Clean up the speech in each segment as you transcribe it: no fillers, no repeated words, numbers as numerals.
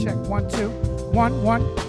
Check, 1, 2, 1, 1.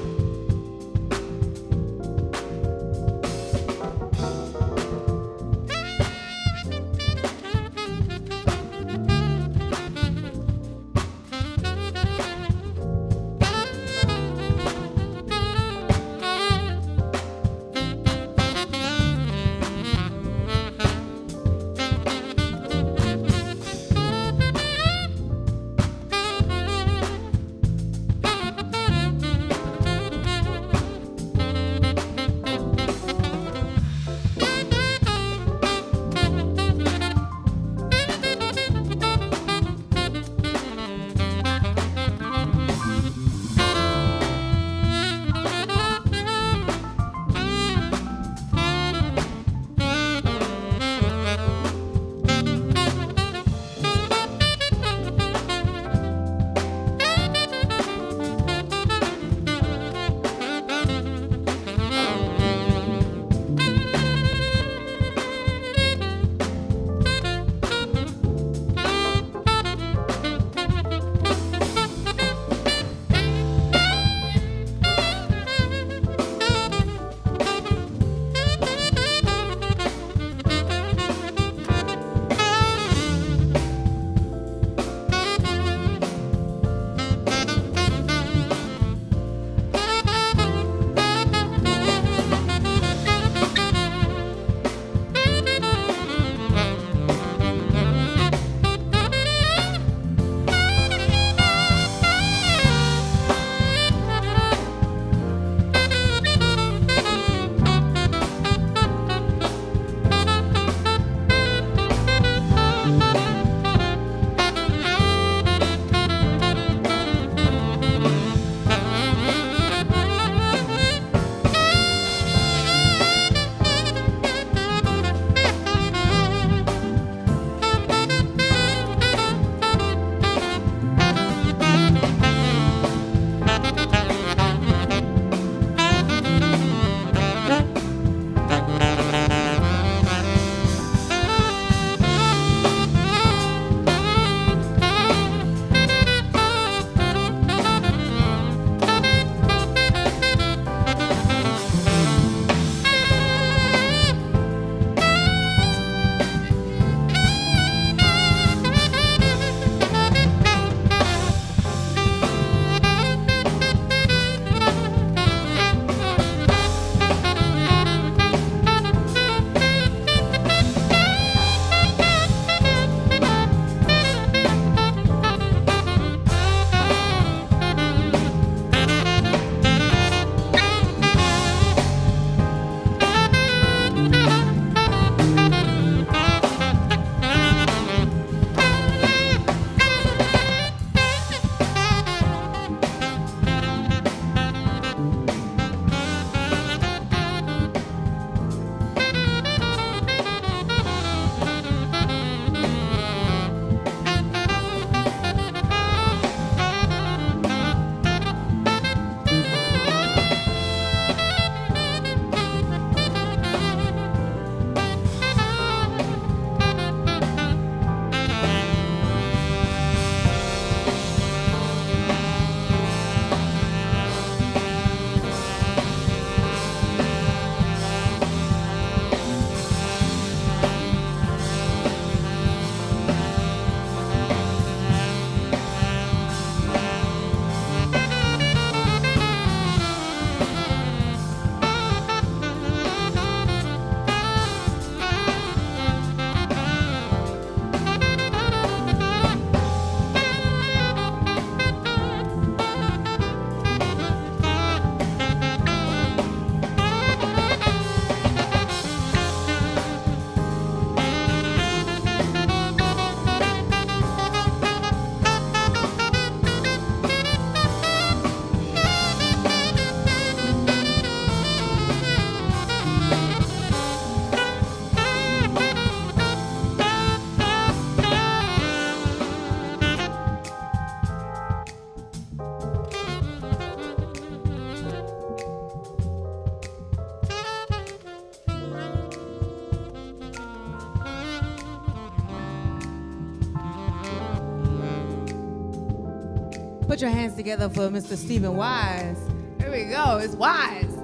Put your hands together for Mr. Stephen Wise. There we go. It's Wise.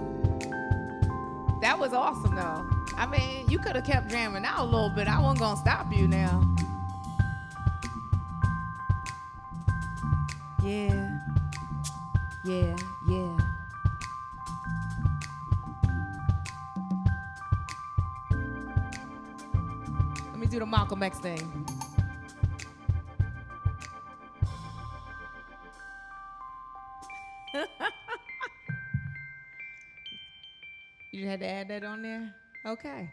That was awesome, though. I mean, you could have kept jamming out a little bit. I wasn't going to stop you now. Yeah. Yeah, yeah. Let me do the Malcolm X thing. You had to add that on there? Okay.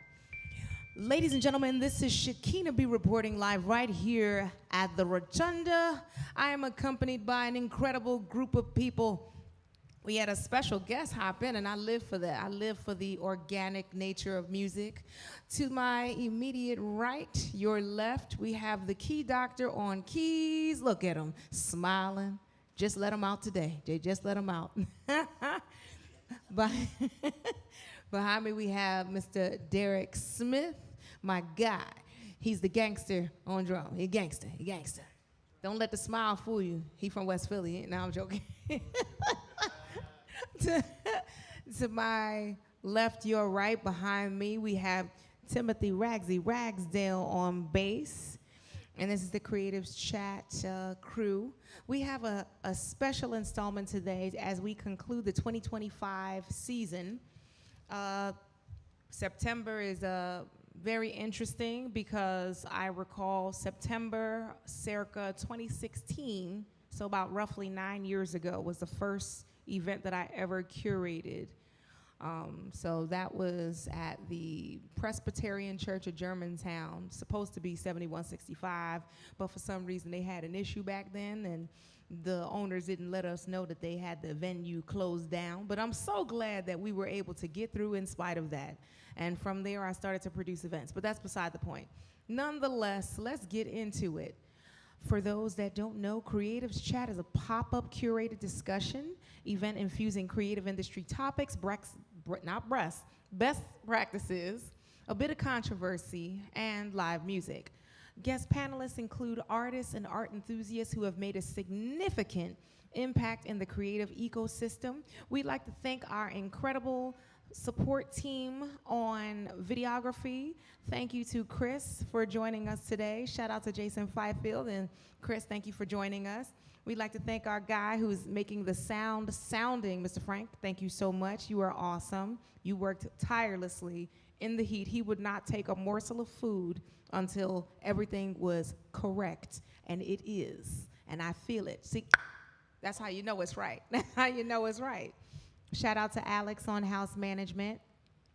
Ladies and gentlemen, this is Shakina B reporting live right here at the Rotunda. I am accompanied by an incredible group of people. We had a special guest hop in, and I live for that. I live for the organic nature of music. To my immediate right, your left, we have the key doctor on keys. Look at him, smiling. Just let him out today. They just let him out. Behind me, we have Mr. Derek Smith, my guy. He's the gangster on drum. He gangster, he gangster. Don't let the smile fool you. He from West Philly. No, I'm joking. To my left, your right, behind me, we have Timothy Ragsdale on bass. And this is the Creatives Chat crew. We have a special installment today as we conclude the 2025 season. September is very interesting because I recall September circa 2016, so about roughly 9 years ago, was the first event that I ever curated. So that was at the Presbyterian Church of Germantown, supposed to be 7165, but for some reason they had an issue back then, and the owners didn't let us know that they had the venue closed down. But I'm so glad that we were able to get through in spite of that. And from there, I started to produce events, but that's beside the point. Nonetheless, let's get into it. For those that don't know, Creatives Chat is a pop-up curated discussion event infusing creative industry topics, best practices, a bit of controversy, and live music. Guest panelists include artists and art enthusiasts who have made a significant impact in the creative ecosystem. We'd like to thank our incredible support team on videography. Thank you to Chris for joining us today. Shout out to Jason Fifield, and Chris, thank you for joining us. We'd like to thank our guy who's making the sound sounding, Mr. Frank. Thank you so much. You are awesome. You worked tirelessly in the heat. He would not take a morsel of food until everything was correct, and it is, and I feel it. See, that's how you know it's right. That's how you know it's right. Shout out to Alex on house management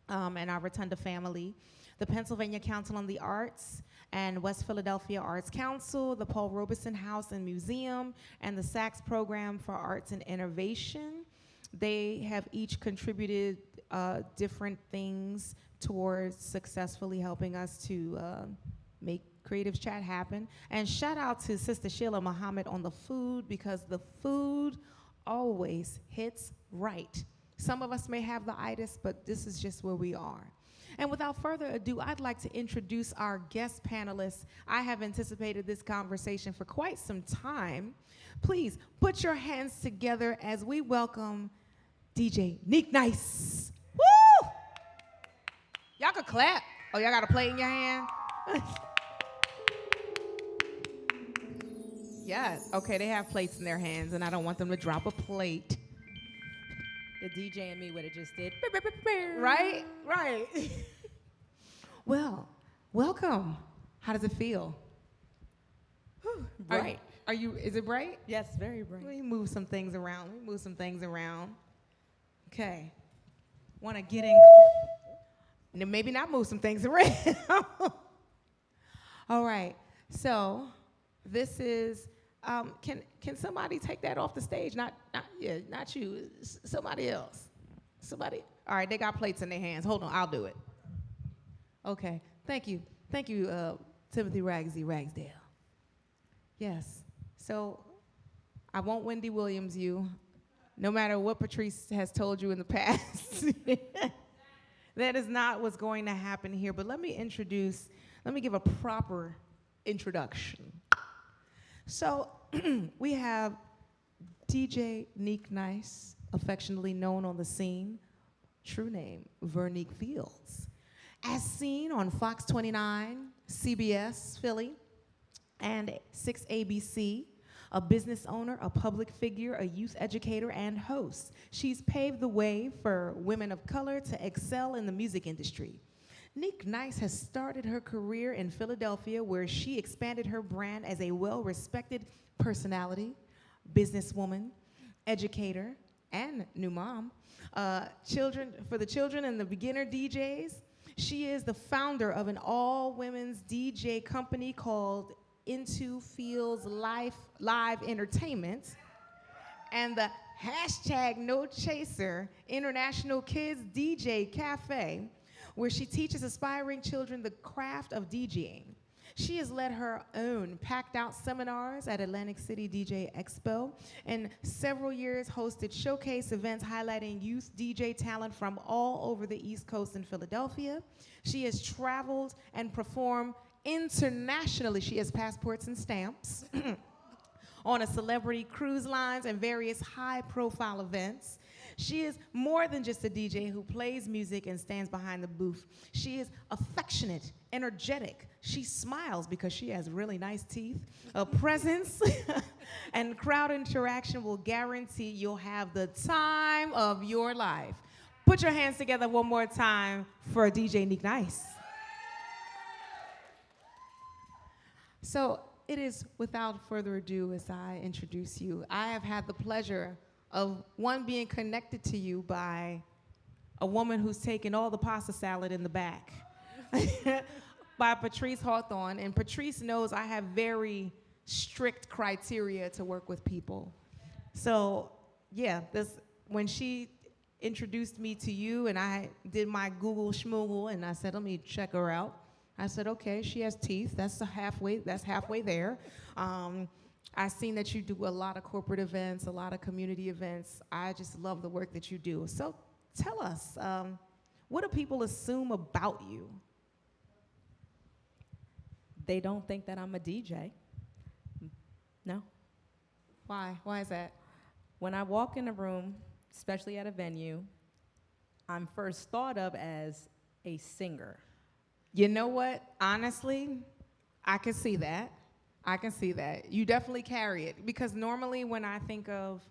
and our Rotunda family, the Pennsylvania Council on the Arts and West Philadelphia Arts Council, the Paul Robeson House and Museum, and the Sachs Program for Arts and Innovation. They have each contributed different things towards successfully helping us to make Creatives Chat happen. And shout out to Sister Sheila Muhammad on the food, because the food always hits right. Some of us may have the itis, but this is just where we are. And without further ado, I'd like to introduce our guest panelists. I have anticipated this conversation for quite some time. Please put your hands together as we welcome DJ Neek Nice. Woo! Y'all can clap. Oh, y'all got a plate in your hand? Yes. Okay, they have plates in their hands, and I don't want them to drop a plate. The DJ and me would have just did. Right? Right. Well, welcome. How does it feel? Bright. Are you, is it bright? Yes, very bright. Let me move some things around. Okay. Want to get in. Maybe not move some things around. All right. So this is, can somebody take that off the stage? Not you. Somebody else. Somebody. All right, they got plates in their hands. Hold on, I'll do it. Okay. Thank you, Timothy Ragsdale. Yes. So I won't Wendy Williams you, no matter what Patrice has told you in the past. That is not what's going to happen here. But let me give a proper introduction. So we have DJ Neek Nice, affectionately known on the scene, true name, Vernique Fields. As seen on Fox 29, CBS Philly, and 6 ABC, a business owner, a public figure, a youth educator, and host. She's paved the way for women of color to excel in the music industry. Neek Nice has started her career in Philadelphia, where she expanded her brand as a well-respected personality, businesswoman, educator, and new mom. For the children and the beginner DJs, she is the founder of an all-women's DJ company called Into Fields Live Entertainment, and the hashtag No Chaser International Kids DJ Cafe, where she teaches aspiring children the craft of DJing. She has led her own packed out seminars at Atlantic City DJ Expo, and several years hosted showcase events highlighting youth DJ talent from all over the East Coast and Philadelphia. She has traveled and performed internationally. She has passports and stamps on a celebrity cruise lines and various high-profile events. She is more than just a DJ who plays music and stands behind the booth. She is affectionate, energetic. She smiles because she has really nice teeth. A presence and crowd interaction will guarantee you'll have the time of your life. Put your hands together one more time for DJ Neek Nice. So it is without further ado as I introduce you. I have had the pleasure of being connected to you by a woman who's taken all the pasta salad in the back, by Patrice Hawthorne. And Patrice knows I have very strict criteria to work with people. So yeah, when she introduced me to you and I did my Google schmoogle and I said, let me check her out. I said, okay, she has teeth. That's halfway there. I've seen that you do a lot of corporate events, a lot of community events. I just love the work that you do. So tell us, what do people assume about you? They don't think that I'm a DJ. No. Why? Why is that? When I walk in a room, especially at a venue, I'm first thought of as a singer. You know what? Honestly, I can see that. I can see that. You definitely carry it. Because normally when I think of,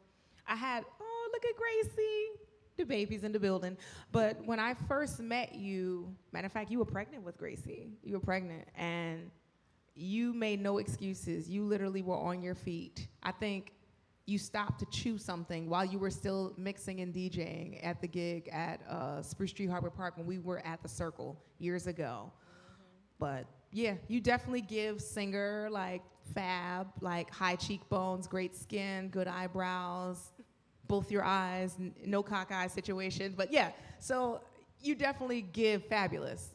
look at Gracie, the baby's in the building. But when I first met you, matter of fact, you were pregnant with Gracie. You were pregnant, and you made no excuses. You literally were on your feet. I think you stopped to chew something while you were still mixing and DJing at the gig at Spruce Street Harbor Park when we were at the Circle years ago. But yeah, you definitely give singer, like fab, like high cheekbones, great skin, good eyebrows, both your eyes, no cockeye situation. But yeah, so you definitely give fabulous.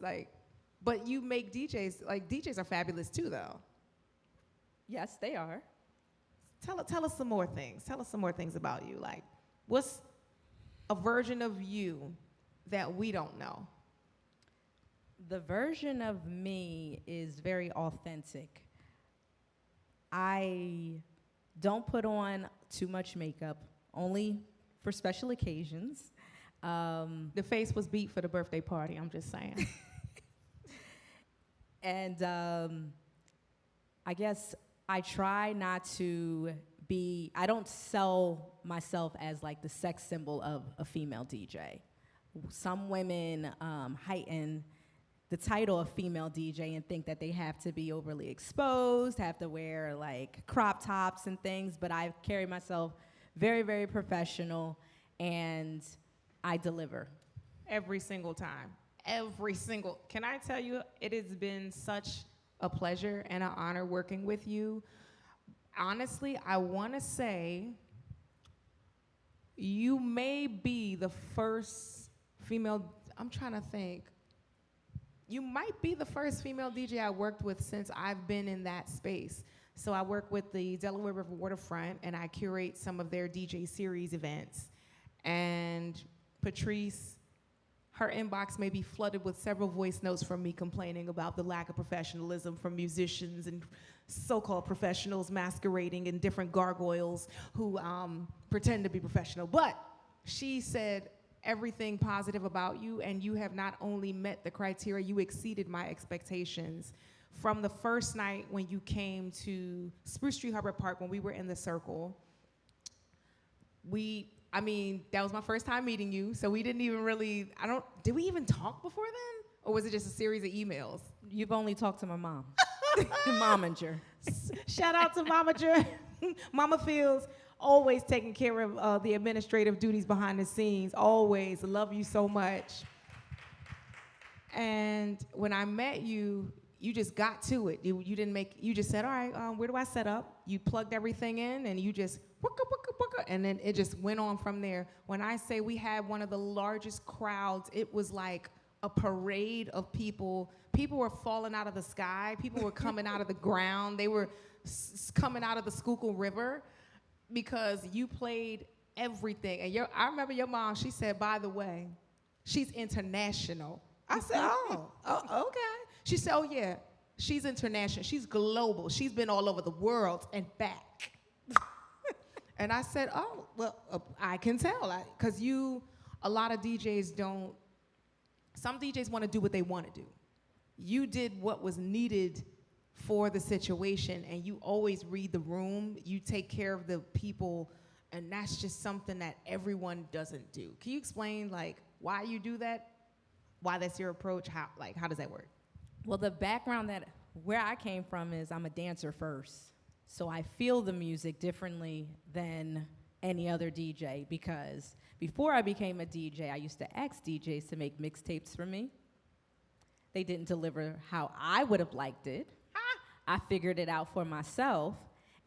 But you make DJs are fabulous too, though. Yes, they are. Tell us some more things. Tell us some more things about you. Like, what's a version of you that we don't know? The version of me is very authentic. I don't put on too much makeup, only for special occasions. The face was beat for the birthday party, I'm just saying. And I guess I try not to I don't sell myself as like the sex symbol of a female DJ. Some women heighten the title of female DJ and think that they have to be overly exposed, have to wear like crop tops and things, but I carry myself very, very professional, and I deliver. Every single time. Can I tell you, it has been such a pleasure and an honor working with you. Honestly, I want to say you may be the first female, I'm trying to think. You might be the first female DJ I worked with since I've been in that space. So I work with the Delaware River Waterfront, and I curate some of their DJ series events. And Patrice her inbox may be flooded with several voice notes from me complaining about the lack of professionalism from musicians and so-called professionals masquerading in different gargoyles who pretend to be professional. But she said everything positive about you, and you have not only met the criteria, you exceeded my expectations. From the first night when you came to Spruce Street Harbor Park when we were in the circle, that was my first time meeting you, so we didn't even really, did we even talk before then? Or was it just a series of emails? You've only talked to my mom. Momager. Shout out to Momager. Mama Fields, always taking care of the administrative duties behind the scenes, always. Love you so much. And when I met you, you just got to it. You just said, all right, where do I set up? You plugged everything in and you just, and then it just went on from there. When I say we had one of the largest crowds, it was like a parade of people. People were falling out of the sky. People were coming out of the ground. They were coming out of the Schuylkill River because you played everything. And I remember your mom, she said, by the way, she's international. I said, oh, okay. She said, oh yeah, she's international. She's global. She's been all over the world and back. And I said, oh, well, I can tell. Because a lot of DJs don't, some DJs want to do what they want to do. You did what was needed for the situation, and you always read the room. You take care of the people, and that's just something that everyone doesn't do. Can you explain, why you do that? Why that's your approach? How does that work? Well, the background where I came from is I'm a dancer first. So I feel the music differently than any other DJ, because before I became a DJ, I used to ask DJs to make mixtapes for me. They didn't deliver how I would have liked it. I figured it out for myself.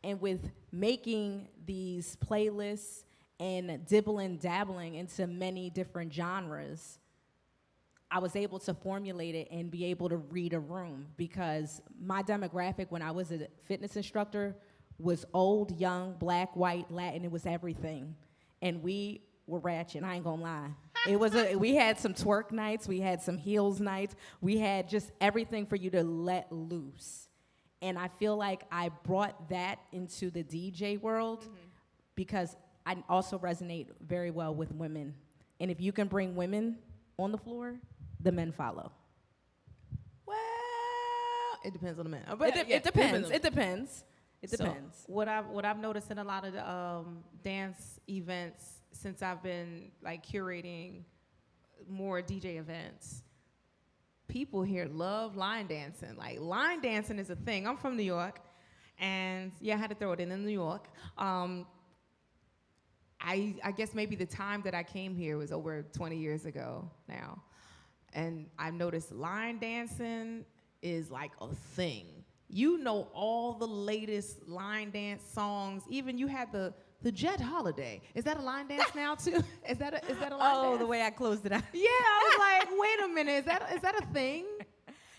And with making these playlists and dibbling, dabbling into many different genres, I was able to formulate it and be able to read a room, because my demographic when I was a fitness instructor was old, young, black, white, Latin. It was everything. And we were ratchet, I ain't gonna lie. We had some twerk nights, we had some heels nights, we had just everything for you to let loose. And I feel like I brought that into the DJ world because I also resonate very well with women. And if you can bring women on the floor, the men follow. Well, it depends on the man. It depends. It depends. So what I've noticed in a lot of the dance events since I've been curating more DJ events, people here love line dancing. Line dancing is a thing. I'm from New York, and I had to throw it in New York. I guess maybe the time that I came here was over 20 years ago now. And I've noticed line dancing is like a thing. You know all the latest line dance songs. Even you had the Jet Holiday. Is that a line dance now too? Is that a line dance? Oh, the way I closed it out. Yeah, I was like, wait a minute, is that a thing?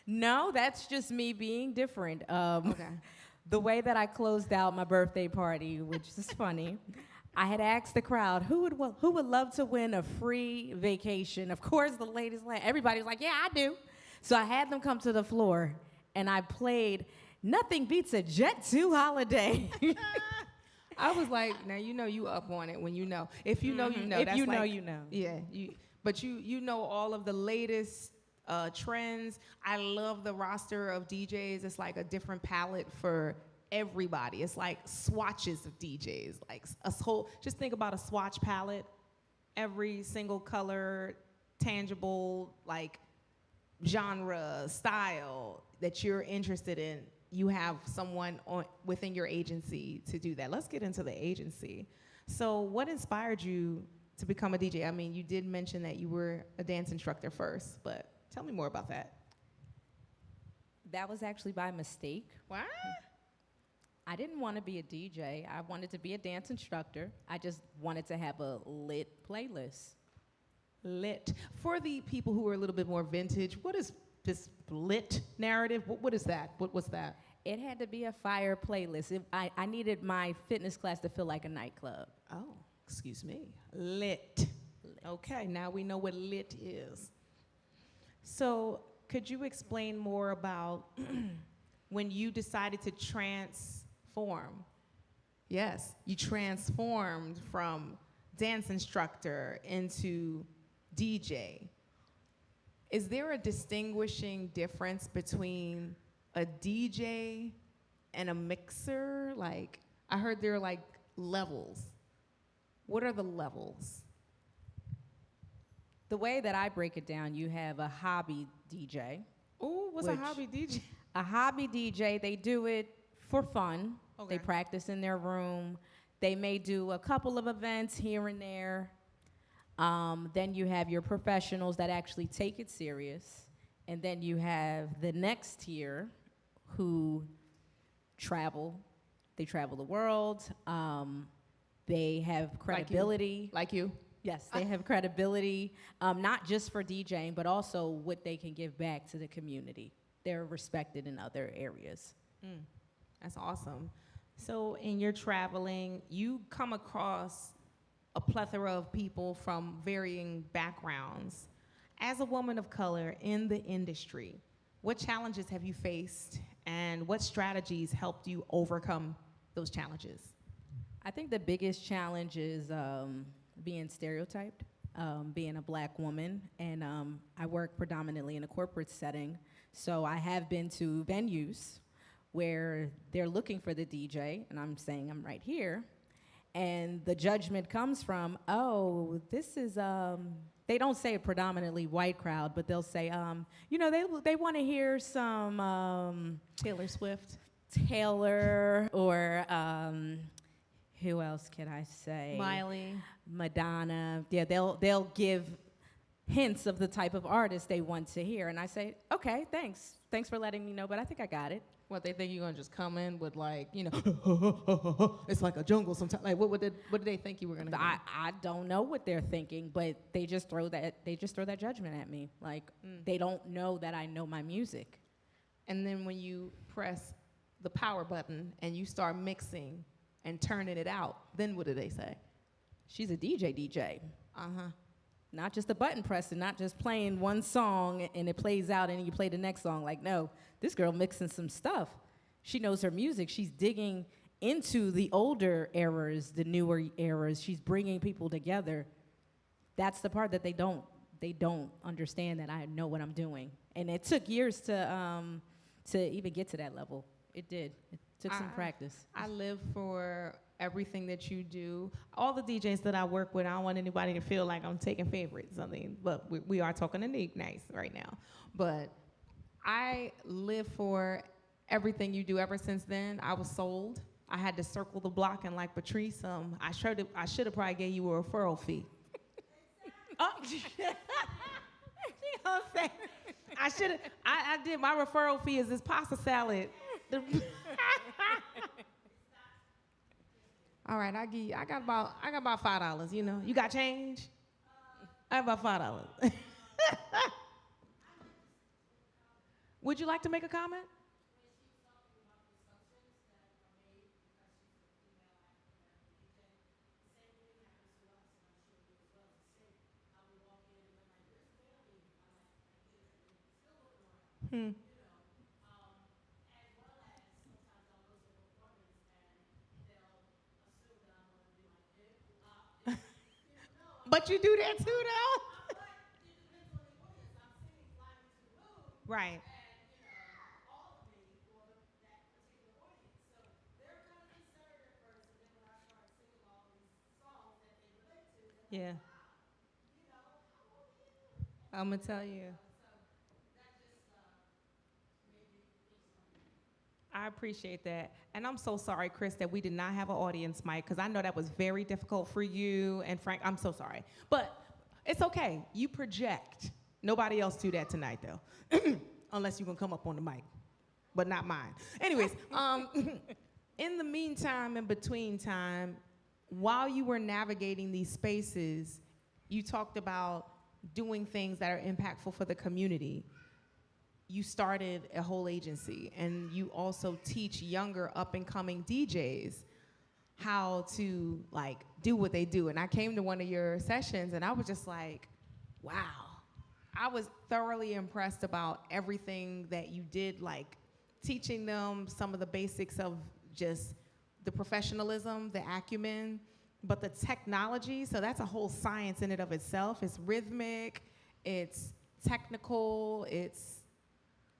No, that's just me being different. Okay. The way that I closed out my birthday party, which is funny, I had asked the crowd, who would love to win a free vacation? Of course, the ladies, everybody was like, yeah, I do. So I had them come to the floor, and I played Nothing Beats a Jet 2 Holiday. I was like, now you up on it when you know. If you know, you know. If That's you know, you know. Yeah, but you know all of the latest trends. I love the roster of DJs. It's like a different palette for everybody. It's like swatches of DJs. Just think about a swatch palette. Every single color, tangible, genre, style that you're interested in, you have someone within your agency to do that. Let's get into the agency. So what inspired you to become a DJ? I mean, you did mention that you were a dance instructor first, but tell me more about that. That was actually by mistake. What? I didn't want to be a DJ. I wanted to be a dance instructor. I just wanted to have a lit playlist. Lit. For the people who are a little bit more vintage, what is this lit narrative? What is that? What was that? It had to be a fire playlist. I needed my fitness class to feel like a nightclub. Oh, excuse me. Lit. Okay, now we know what lit is. So, could you explain more about when you decided to transform? Yes, you transformed from dance instructor into DJ. Is there a distinguishing difference between a DJ and a mixer? Like, I heard there are like levels. What are the levels? The way that I break it down, you have a hobby DJ. Ooh, what's a Which- hobby DJ? A hobby DJ, they do it for fun. Okay. They practice in their room. They may do a couple of events here and there. Then you have your professionals that actually take it serious. And then you have the next tier who travel. They travel the world. They have credibility. Like you? Yes, they have credibility, not just for DJing, but also what they can give back to the community. They're respected in other areas. That's awesome. So, in your traveling, you come across a plethora of people from varying backgrounds. As a woman of color in the industry, what challenges have you faced and what strategies helped you overcome those challenges? I think the biggest challenge is being stereotyped, being a black woman, and I work predominantly in a corporate setting, so I have been to venues where they're looking for the DJ, and I'm saying I'm right here, and the judgment comes from, oh, this is, they don't say a predominantly white crowd, but they'll say, you know, they want to hear some Taylor Swift. Taylor or who else can I say? Miley. Madonna. Yeah, they'll give hints of the type of artist they want to hear, and I say, okay, thanks for letting me know, but I think I got it. What, they think you're gonna just come in with like, you know, it's like a jungle sometimes. Like, what did they think you were gonna do? I don't know what they're thinking, but they just throw that judgment at me. Like they don't know that I know my music. And then when you press the power button and you start mixing and turning it out, then what do they say? She's a DJ. Uh-huh. Not just a button pressing, not just playing one song and it plays out and you play the next song. Like, no, this girl mixing some stuff. She knows her music. She's digging into the older eras, the newer eras. She's bringing people together. That's the part that they don't understand, that I know what I'm doing. And it took years to even get to that level. It did. It took some practice. I live for everything that you do. All the DJs that I work with, I don't want anybody to feel like I'm taking favorites. I mean, but we are talking to Nick Nice right now. But I live for everything you do. Ever since then, I was sold. I had to circle the block, and like Patrice, I should have probably gave you a referral fee. Oh, you know what I'm saying? I did. My referral fee is this pasta salad. All right, I got about $5. You know, you got change? I have about $5. Would you like to make a comment? But you do that too, though. Right. Yeah. I'm gonna tell you. I appreciate that. And I'm so sorry, Chris, that we did not have an audience mic, because I know that was very difficult for you and Frank. I'm so sorry. But it's okay. You project. Nobody else do that tonight, though. Unless you can come up on the mic. But not mine. Anyways, in the meantime, in between time, while you were navigating these spaces, you talked about doing things that are impactful for the community. You started a whole agency, and you also teach younger up-and-coming DJs how to like do what they do. And I came to one of your sessions, and I was just like, wow, I was thoroughly impressed about everything that you did, like teaching them some of the basics of just the professionalism, the acumen, but the technology. So that's a whole science in and of itself. It's rhythmic, it's technical, it's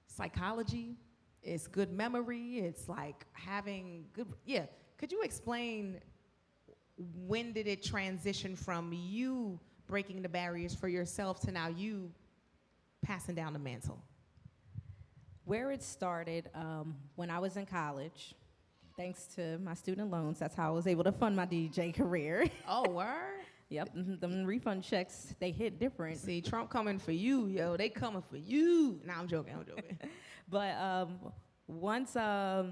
psychology, it's good memory, it's like having good, yeah. Could you explain when did it transition from you breaking the barriers for yourself to now you passing down the mantle? Where it started, when I was in college, thanks to my student loans, that's how I was able to fund my DJ career. Oh, word? Yep, them refund checks, they hit different. See, Trump coming for you, yo. They coming for you. Nah, I'm joking. But once I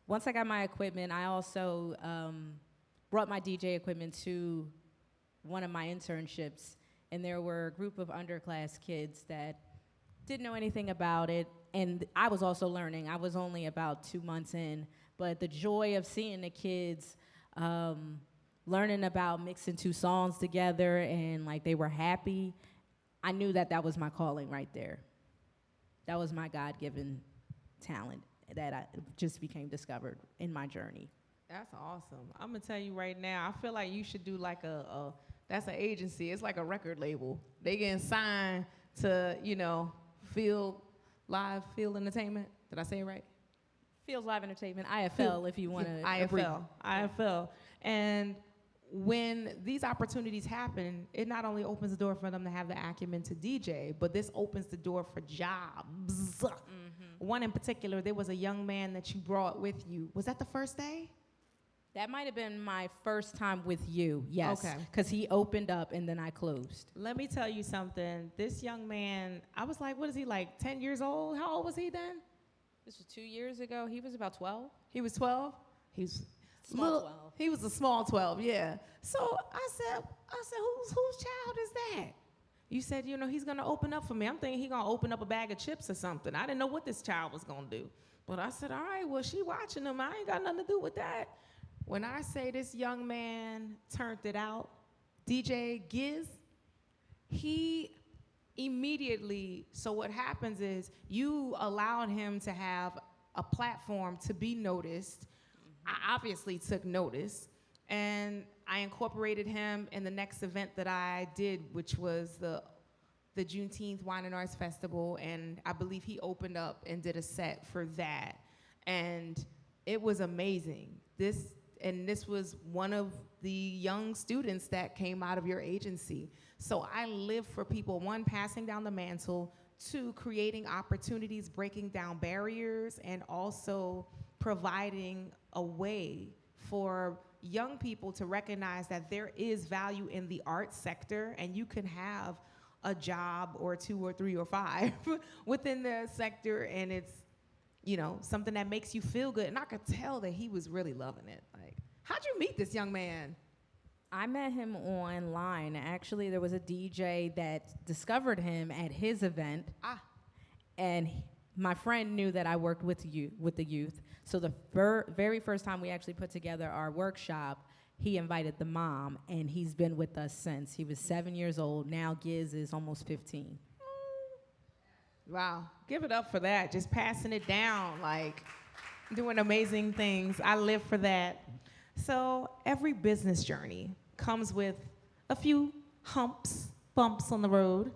got my equipment, I also brought my DJ equipment to one of my internships, and there were a group of underclass kids that didn't know anything about it, and I was also learning. I was only about 2 months in, but the joy of seeing the kids learning about mixing two songs together and like they were happy, I knew that that was my calling right there. That was my God-given talent that I just became discovered in my journey. That's awesome. I'm gonna tell you right now, I feel like you should do like that's an agency. It's like a record label. They getting signed to, Field Entertainment. Did I say it right? Fields Live Entertainment, IFL, if you want to. IFL. And when these opportunities happen, it not only opens the door for them to have the acumen to DJ, but this opens the door for jobs. Mm-hmm. One in particular, there was a young man that you brought with you. Was that the first day? That might have been my first time with you, yes. Okay. Because he opened up and then I closed. Let me tell you something. This young man, I was like, what is he, like 10 years old? How old was he then? This was 2 years ago. He was about 12. He was 12? He was Small 12. He was a small 12, yeah. So I said, whose child is that? You said, he's gonna open up for me. I'm thinking he's gonna open up a bag of chips or something. I didn't know what this child was gonna do. But I said, all right, well, she watching him. I ain't got nothing to do with that. When I say this young man turned it out, DJ Giz, he immediately, so what happens is you allowed him to have a platform to be noticed. I obviously took notice, and I incorporated him in the next event that I did, which was the Juneteenth Wine and Arts Festival, and I believe he opened up and did a set for that, and it was amazing. This was one of the young students that came out of your agency. So I live for people, one, passing down the mantle, two, creating opportunities, breaking down barriers, and also providing a way for young people to recognize that there is value in the arts sector, and you can have a job or 2 or 3 or 5 within the sector, and it's something that makes you feel good. And I could tell that he was really loving it. Like, how'd you meet this young man? I met him online. Actually, there was a DJ that discovered him at his event. And my friend knew that I worked with the youth. So the very first time we actually put together our workshop, he invited the mom, and he's been with us since. He was 7 years old. Now Giz is almost 15. Wow, give it up for that. Just passing it down, like doing amazing things. I live for that. So every business journey comes with a few bumps on the road.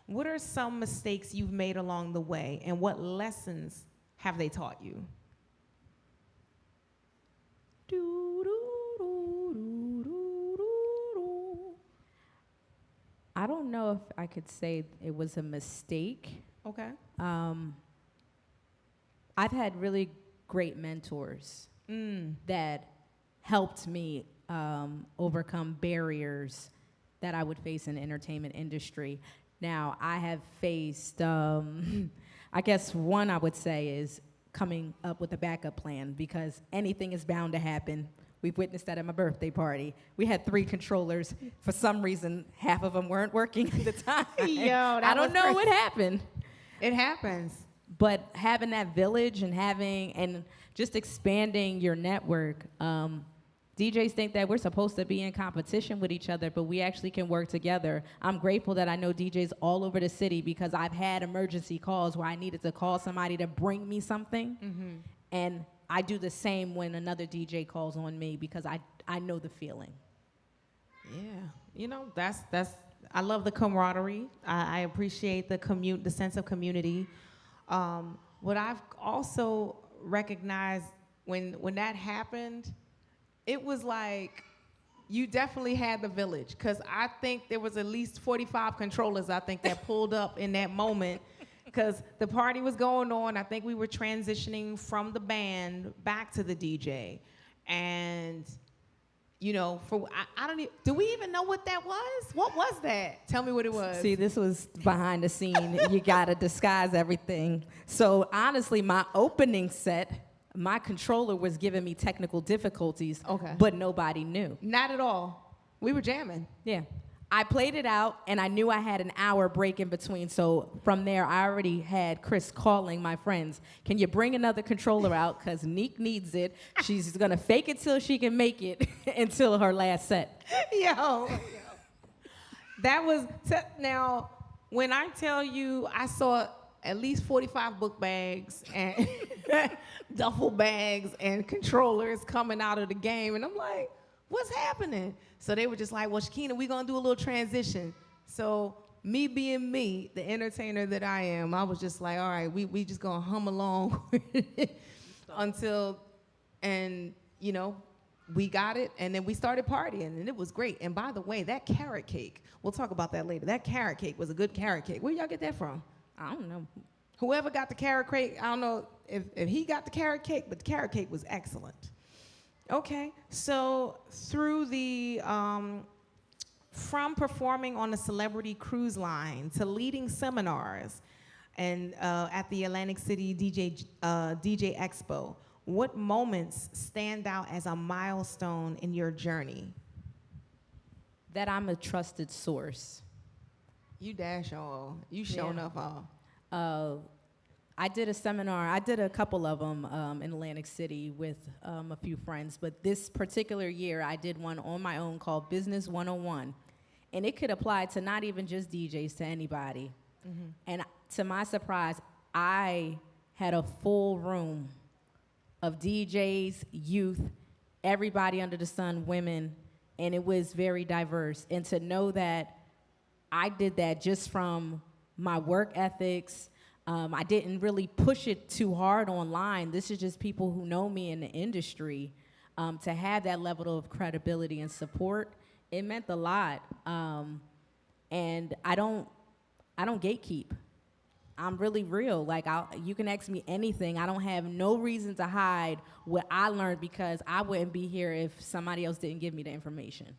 What are some mistakes you've made along the way, and what lessons have they taught you? I don't know if I could say it was a mistake. Okay. I've had really great mentors that helped me overcome barriers that I would face in the entertainment industry. Now, I have faced, I guess one I would say is coming up with a backup plan, because anything is bound to happen. We've witnessed that at my birthday party. We had 3 controllers. For some reason, half of them weren't working at the time. I don't know what happened. It happens. But having that village and just expanding your network, DJs think that we're supposed to be in competition with each other, but we actually can work together. I'm grateful that I know DJs all over the city because I've had emergency calls where I needed to call somebody to bring me something. And I do the same when another DJ calls on me because I know the feeling. Yeah, you know, that's I love the camaraderie. I appreciate the sense of community. What I've also recognized when that happened, it was like you definitely had the village, because I think there was at least 45 controllers, I think, that pulled up in that moment, because the party was going on. I think we were transitioning from the band back to the DJ. And, you know, I don't even, do we even know what that was? What was that? Tell me what it was. See, this was behind the scene. You gotta disguise everything. So honestly, my opening set, my controller was giving me technical difficulties, Okay. but nobody knew. Not at all. We were jamming. Yeah. I played it out, and I knew I had an hour break in between, so from there, I already had Chris calling my friends. Can you bring another controller out? Because Neek needs it. She's going to fake it till she can make it until her last set. Yo. That was, now, when I tell you I saw at least 45 book bags and duffel bags and controllers coming out of the game, and I'm like, what's happening? So they were just like, well, Shakina, we're gonna do a little transition. So me being me, the entertainer that I am, I was just like, all right, we just gonna hum along with it until, and you know, we got it, and then we started partying, and it was great. And by the way, that carrot cake, we'll talk about that later. That carrot cake was a good carrot cake. Where y'all get that from? I don't know. Whoever got the carrot cake, I don't know if he got the carrot cake, but the carrot cake was excellent. Okay, so through the, from performing on the Celebrity Cruise Line to leading seminars and at the Atlantic City DJ Expo, what moments stand out as a milestone in your journey? That I'm a trusted source. You dash all. You showing up all. I did a seminar. I did a couple of them in Atlantic City with a few friends, but this particular year I did one on my own called Business 101, and it could apply to not even just DJs, to anybody. And to my surprise, I had a full room of DJs, youth, everybody under the sun, women, and it was very diverse. And to know that I did that just from my work ethics. I didn't really push it too hard online. This is just people who know me in the industry. To have that level of credibility and support, it meant a lot. And I don't gatekeep. I'm really real. Like, you can ask me anything. I don't have no reason to hide what I learned, because I wouldn't be here if somebody else didn't give me the information.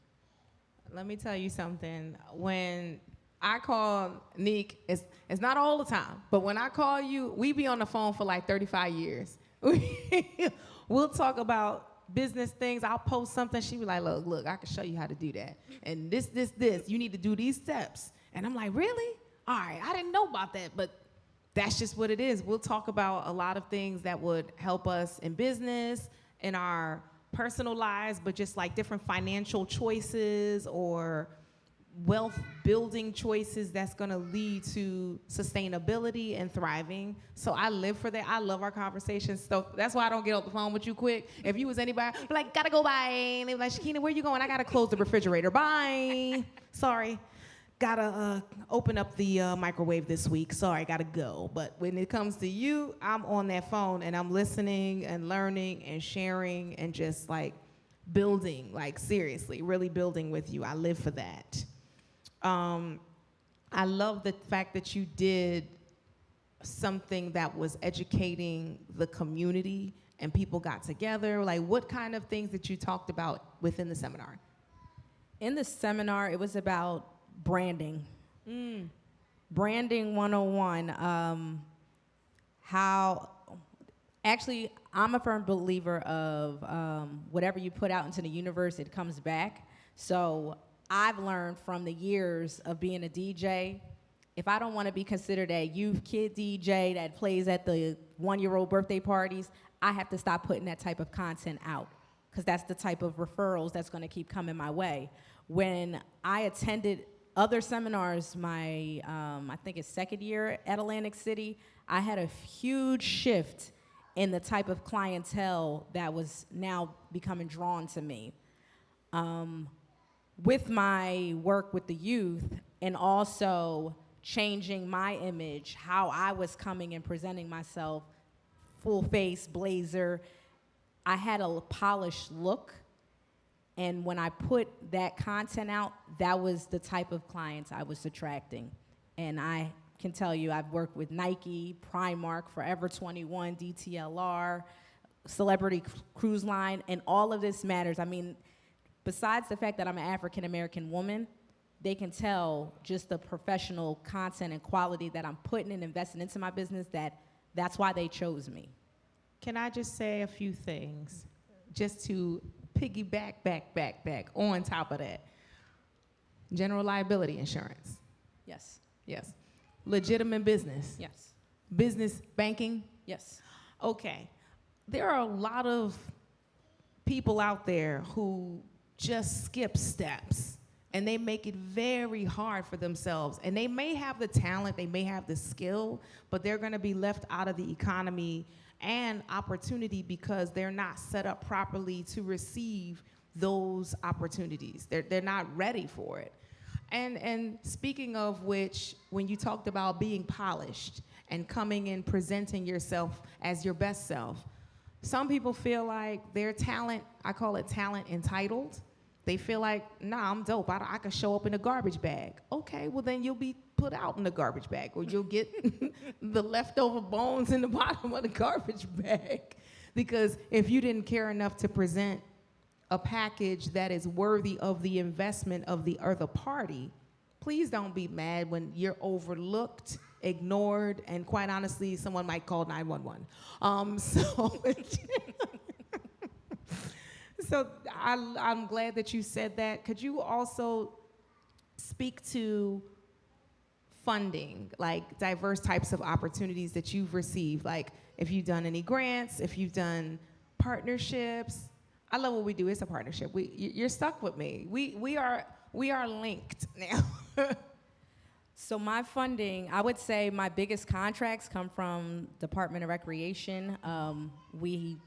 Let me tell you something. When I call Neek, it's not all the time, but when I call you, we be on the phone for like 35 years. We'll talk about business things. I'll post something. She be like, look, I can show you how to do that. And this, you need to do these steps. And I'm like, really? All right, I didn't know about that, but that's just what it is. We'll talk about a lot of things that would help us in business, in our personal lives, but just like different financial choices or wealth building choices that's gonna lead to sustainability and thriving. So I live for that. I love our conversations. So that's why I don't get off the phone with you quick. If you was anybody, be like, gotta go, bye. And they be like, Shakina, where you going? I gotta close the refrigerator, bye. Sorry. Gotta open up the microwave this week. Sorry, gotta go. But when it comes to you, I'm on that phone and I'm listening and learning and sharing and just like building, like seriously, really building with you. I live for that. I love the fact that you did something that was educating the community and people got together. Like, what kind of things that you talked about within the seminar? In the seminar, it was about branding. Branding 101. Actually, I'm a firm believer of whatever you put out into the universe, it comes back. So I've learned from the years of being a DJ, if I don't want to be considered a youth kid DJ that plays at the 1-year-old birthday parties, I have to stop putting that type of content out. because that's the type of referrals that's going to keep coming my way. When I attended other seminars, my I think it's second year at Atlantic City, I had a huge shift in the type of clientele that was now becoming drawn to me. With my work with the youth and also changing my image, how I was coming and presenting myself, full face, blazer, I had a polished look. And when I put that content out, that was the type of clients I was attracting. And I can tell you, I've worked with Nike, Primark, Forever 21, DTLR, Celebrity Cruise Line, and all of this matters. I mean, besides the fact that I'm an African-American woman, they can tell just the professional content and quality that I'm putting and investing into my business, that's why they chose me. Can I just say a few things just to piggyback back on top of that? General liability insurance. Yes. Yes. Legitimate business. Yes. Business banking. Yes. Okay. There are a lot of people out there who just skip steps and they make it very hard for themselves. And they may have the talent, they may have the skill, but they're going to be left out of the economy and opportunity because they're not set up properly to receive those opportunities. They're not ready for it. And speaking of which, when you talked about being polished and coming and presenting yourself as your best self, some people feel like their talent, I call it talent entitled. They feel like, nah, I'm dope. I can show up in a garbage bag. Okay, well then you'll be put out in the garbage bag, or you'll get the leftover bones in the bottom of the garbage bag. Because if you didn't care enough to present a package that is worthy of the investment of the other party, please don't be mad when you're overlooked, ignored, and quite honestly, someone might call 911. So I'm glad that you said that. Could you also speak to funding, like diverse types of opportunities that you've received? Like if you've done any grants, if you've done partnerships. I love what we do. It's a partnership. You're stuck with me. We are linked now. So my funding, I would say my biggest contracts come from Department of Recreation. We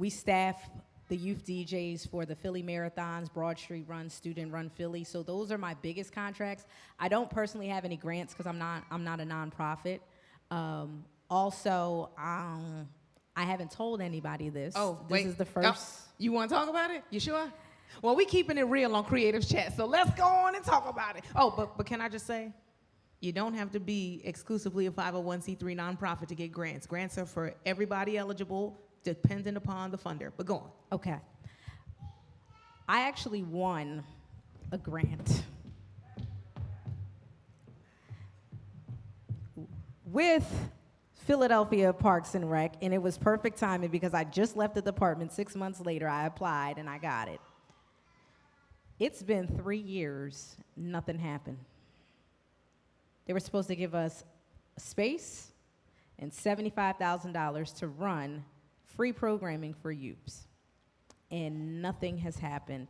staff the youth DJs for the Philly Marathons, Broad Street Run, Student Run Philly. So those are my biggest contracts. I don't personally have any grants because I'm not a nonprofit. Also, I haven't told anybody this. Oh, this is the first. You want to talk about it? You sure? Well, we keeping it real on Creative Chat, so let's go on and talk about it. Oh, but can I just say, you don't have to be exclusively a 501c3 nonprofit to get grants. Grants are for everybody eligible, dependent upon the funder. But go on. Okay. I actually won a grant with Philadelphia Parks and Rec, and it was perfect timing because I just left the department. 6 months later, I applied and I got it. It's been 3 years, nothing happened. They were supposed to give us space and $75,000 to run free programming for youths, and nothing has happened.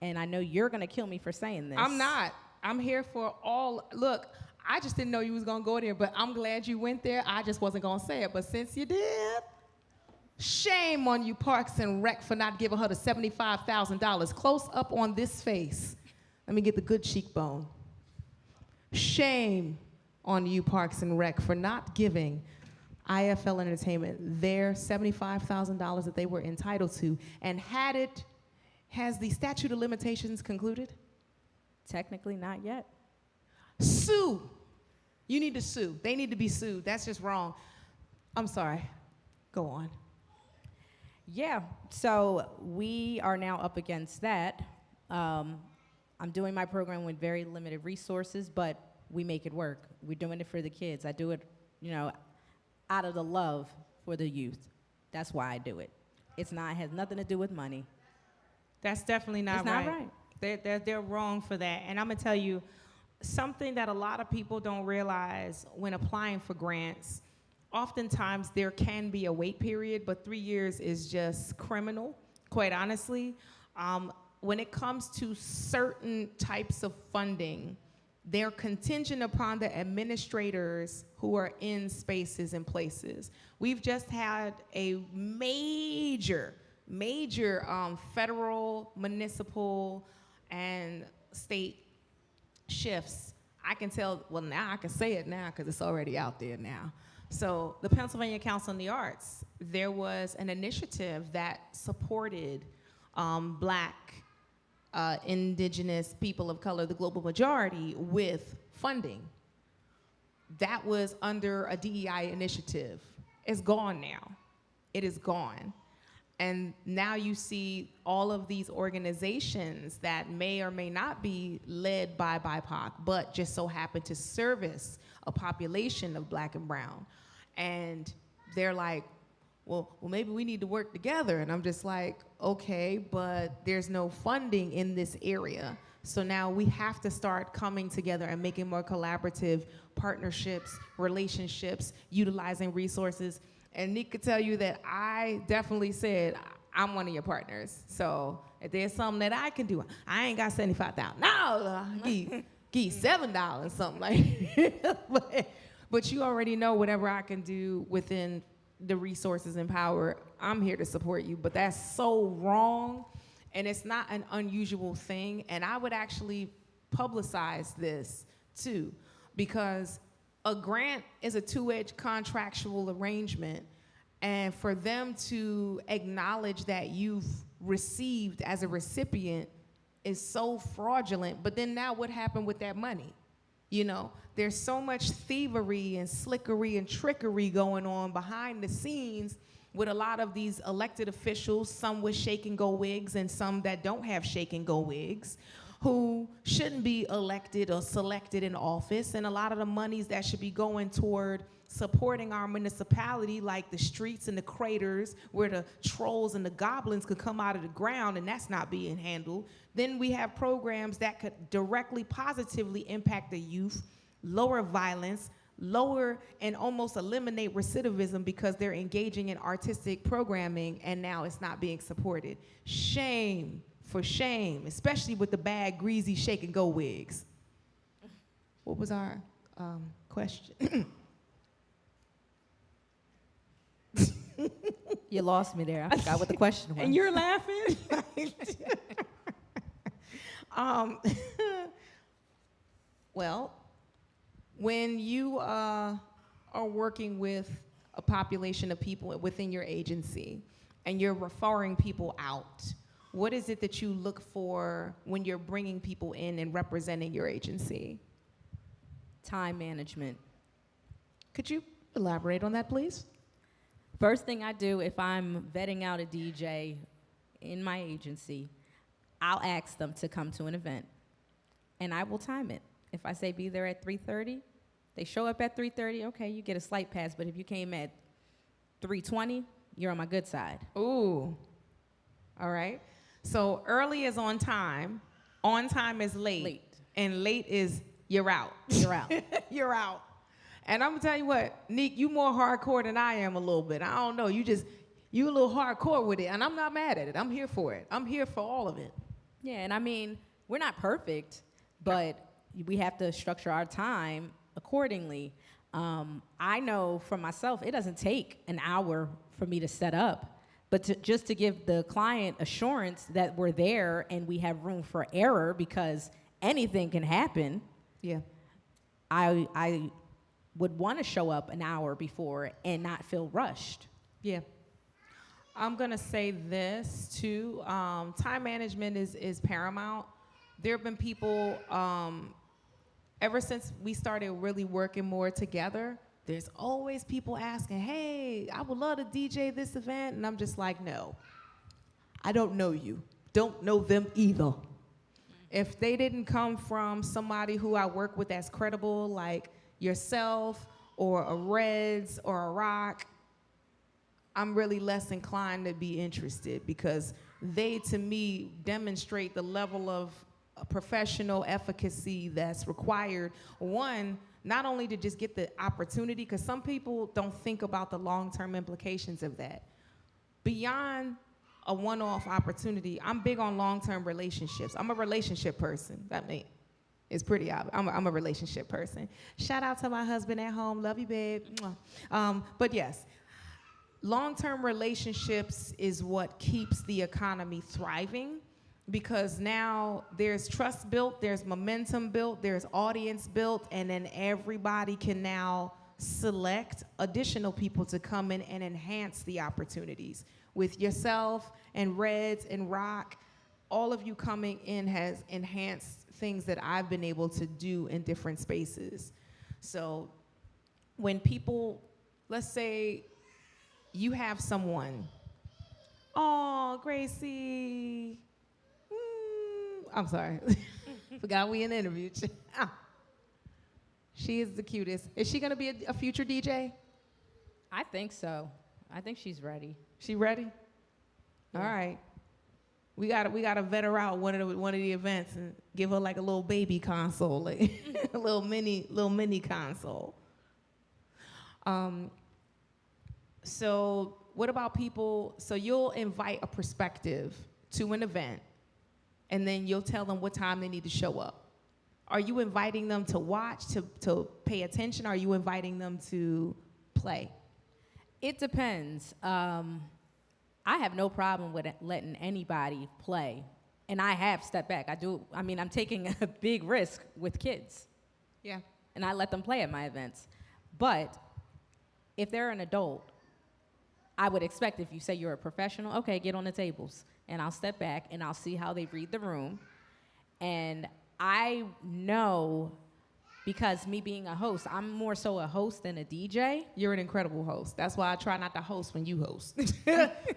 And I know you're gonna kill me for saying this. I'm not. I'm here for all. Look, I just didn't know you was gonna go there, but I'm glad you went there. I just wasn't gonna say it, but since you did, shame on you, Parks and Rec, for not giving her the $75,000. Close up on this face. Let me get the good cheekbone. Shame on you, Parks and Rec, for not giving IFL Entertainment their $75,000 that they were entitled to. And has the statute of limitations concluded? Technically not yet. Sue. You need to sue. They need to be sued. That's just wrong. I'm sorry. Go on. Yeah, so we are now up against that. I'm doing my program with very limited resources, but we make it work. We're doing it for the kids. I do it, out of the love for the youth. That's why I do it. It has nothing to do with money. That's definitely not right. It's not right. They're wrong for that. And I'm gonna tell you, something that a lot of people don't realize when applying for grants, oftentimes there can be a wait period, but 3 years is just criminal quite honestly. When it comes to certain types of funding, they're contingent upon the administrators who are in spaces and places. We've just had a major federal, municipal, and state shifts. I can tell, well, now I can say it now because it's already out there now. So the Pennsylvania Council on the Arts, there was an initiative that supported Black, indigenous people of color, the global majority, with funding. That was under a DEI initiative. It's gone now. It is gone. And now you see all of these organizations that may or may not be led by BIPOC, but just so happen to service a population of Black and brown. And they're like, well, maybe we need to work together. And I'm just like, okay, but there's no funding in this area. So now we have to start coming together and making more collaborative partnerships, relationships, utilizing resources. And Nick could tell you that I definitely said, I'm one of your partners. So if there's something that I can do, I ain't got $75,000. No, give $7, something like that. But you already know whatever I can do within the resources and power, I'm here to support you. But that's so wrong, and it's not an unusual thing. And I would actually publicize this too, because a grant is a two-edged contractual arrangement, and for them to acknowledge that you've received as a recipient is so fraudulent. But then now what happened with that money? You know, there's so much thievery and slickery and trickery going on behind the scenes with a lot of these elected officials, some with shake and go wigs and some that don't have shake and go wigs, who shouldn't be elected or selected in office. And a lot of the monies that should be going toward supporting our municipality, like the streets and the craters where the trolls and the goblins could come out of the ground, and that's not being handled. Then we have programs that could directly, positively impact the youth, lower violence, lower and almost eliminate recidivism because they're engaging in artistic programming, and now it's not being supported. Shame for shame, especially with the bad, greasy shake and go wigs. What was our question? You lost me there. I forgot what the question was. And you're laughing? Well, when you are working with a population of people within your agency and you're referring people out, what is it that you look for when you're bringing people in and representing your agency? Time management. Could you elaborate on that, please? First thing I do if I'm vetting out a DJ in my agency, I'll ask them to come to an event, and I will time it. If I say be there at 3:30, they show up at 3:30, okay, you get a slight pass, but if you came at 3:20, you're on my good side. Ooh, all right. So early is on time is late. And late is you're out. You're out. You're out. And I'm gonna tell you what, Neek, you more hardcore than I am a little bit. I don't know, you a little hardcore with it, and I'm not mad at it. I'm here for it. I'm here for all of it. Yeah, and I mean, we're not perfect, but we have to structure our time accordingly. I know for myself, it doesn't take an hour for me to set up, but just to give the client assurance that we're there and we have room for error because anything can happen. Yeah. I would want to show up an hour before and not feel rushed. Yeah. I'm gonna say this too. Time management is paramount. There have been people, ever since we started really working more together, there's always people asking, hey, I would love to DJ this event. And I'm just like, no, I don't know you. Don't know them either. If they didn't come from somebody who I work with that's credible, like yourself or a Reds or a Rock, I'm really less inclined to be interested because they, to me, demonstrate the level of professional efficacy that's required. One, not only to just get the opportunity, because some people don't think about the long-term implications of that. Beyond a one-off opportunity. I'm big on long-term relationships. I'm a relationship person. That means it's pretty obvious. I'm a relationship person. Shout out to my husband at home. Love you, babe. Mwah. But yes, long-term relationships is what keeps the economy thriving, because now there's trust built, there's momentum built, there's audience built, and then everybody can now select additional people to come in and enhance the opportunities. With yourself and Reds and Rock, all of you coming in has enhanced things that I've been able to do in different spaces. So when people, let's say you have someone, oh, Gracie, I'm sorry, forgot we in the interview. She is the cutest. Is she gonna be a future DJ? I think so. I think she's ready. She ready? Yeah. All right. We gotta vet her out one of the events and give her like a little baby console, like a little mini console. So what about people? So you'll invite a perspective to an event, and then you'll tell them what time they need to show up. Are you inviting them to watch, to pay attention? Or are you inviting them to play? It depends. I have no problem with letting anybody play. And I have stepped back. I'm taking a big risk with kids. Yeah. And I let them play at my events. But if they're an adult, I would expect, if you say you're a professional, okay, get on the tables. And I'll step back and I'll see how they read the room. And I know, because me being a host, I'm more so a host than a DJ. You're an incredible host. That's why I try not to host when you host.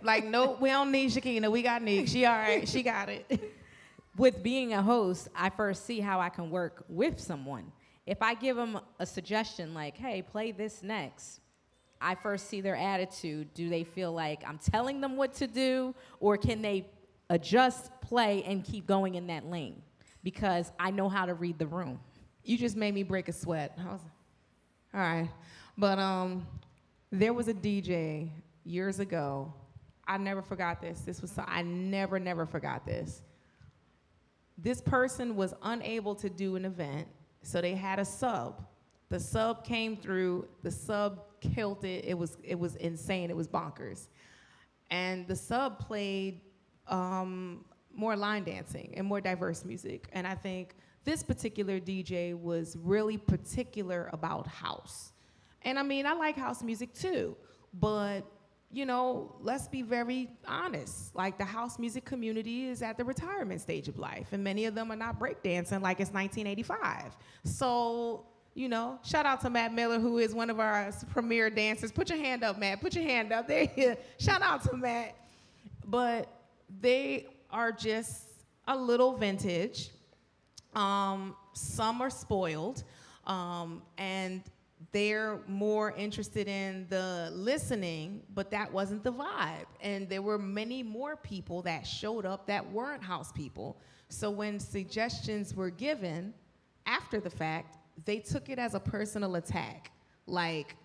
Like, no, we don't need Shakina. We got Nick. She all right. She got it. With being a host, I first see how I can work with someone. If I give them a suggestion like, hey, play this next, I first see their attitude. Do they feel like I'm telling them what to do, or can they adjust, play, and keep going in that lane? Because I know how to read the room. You just made me break a sweat. All right. But there was a DJ years ago. I never forgot this. I never forgot this. This person was unable to do an event, so they had a sub. The sub came through. The sub killed it. It was insane. It was bonkers. And the sub played more line dancing and more diverse music. And I think this particular DJ was really particular about house. And I mean, I like house music too, but you know, let's be very honest. Like, the house music community is at the retirement stage of life, and many of them are not breakdancing like it's 1985. So, you know, shout out to Matt Miller, who is one of our premier dancers. Put your hand up, Matt. Put your hand up. There you go. Shout out to Matt. But they are just a little vintage. Some are spoiled, and they're more interested in the listening, but that wasn't the vibe. And there were many more people that showed up that weren't house people. So when suggestions were given after the fact, they took it as a personal attack. Like,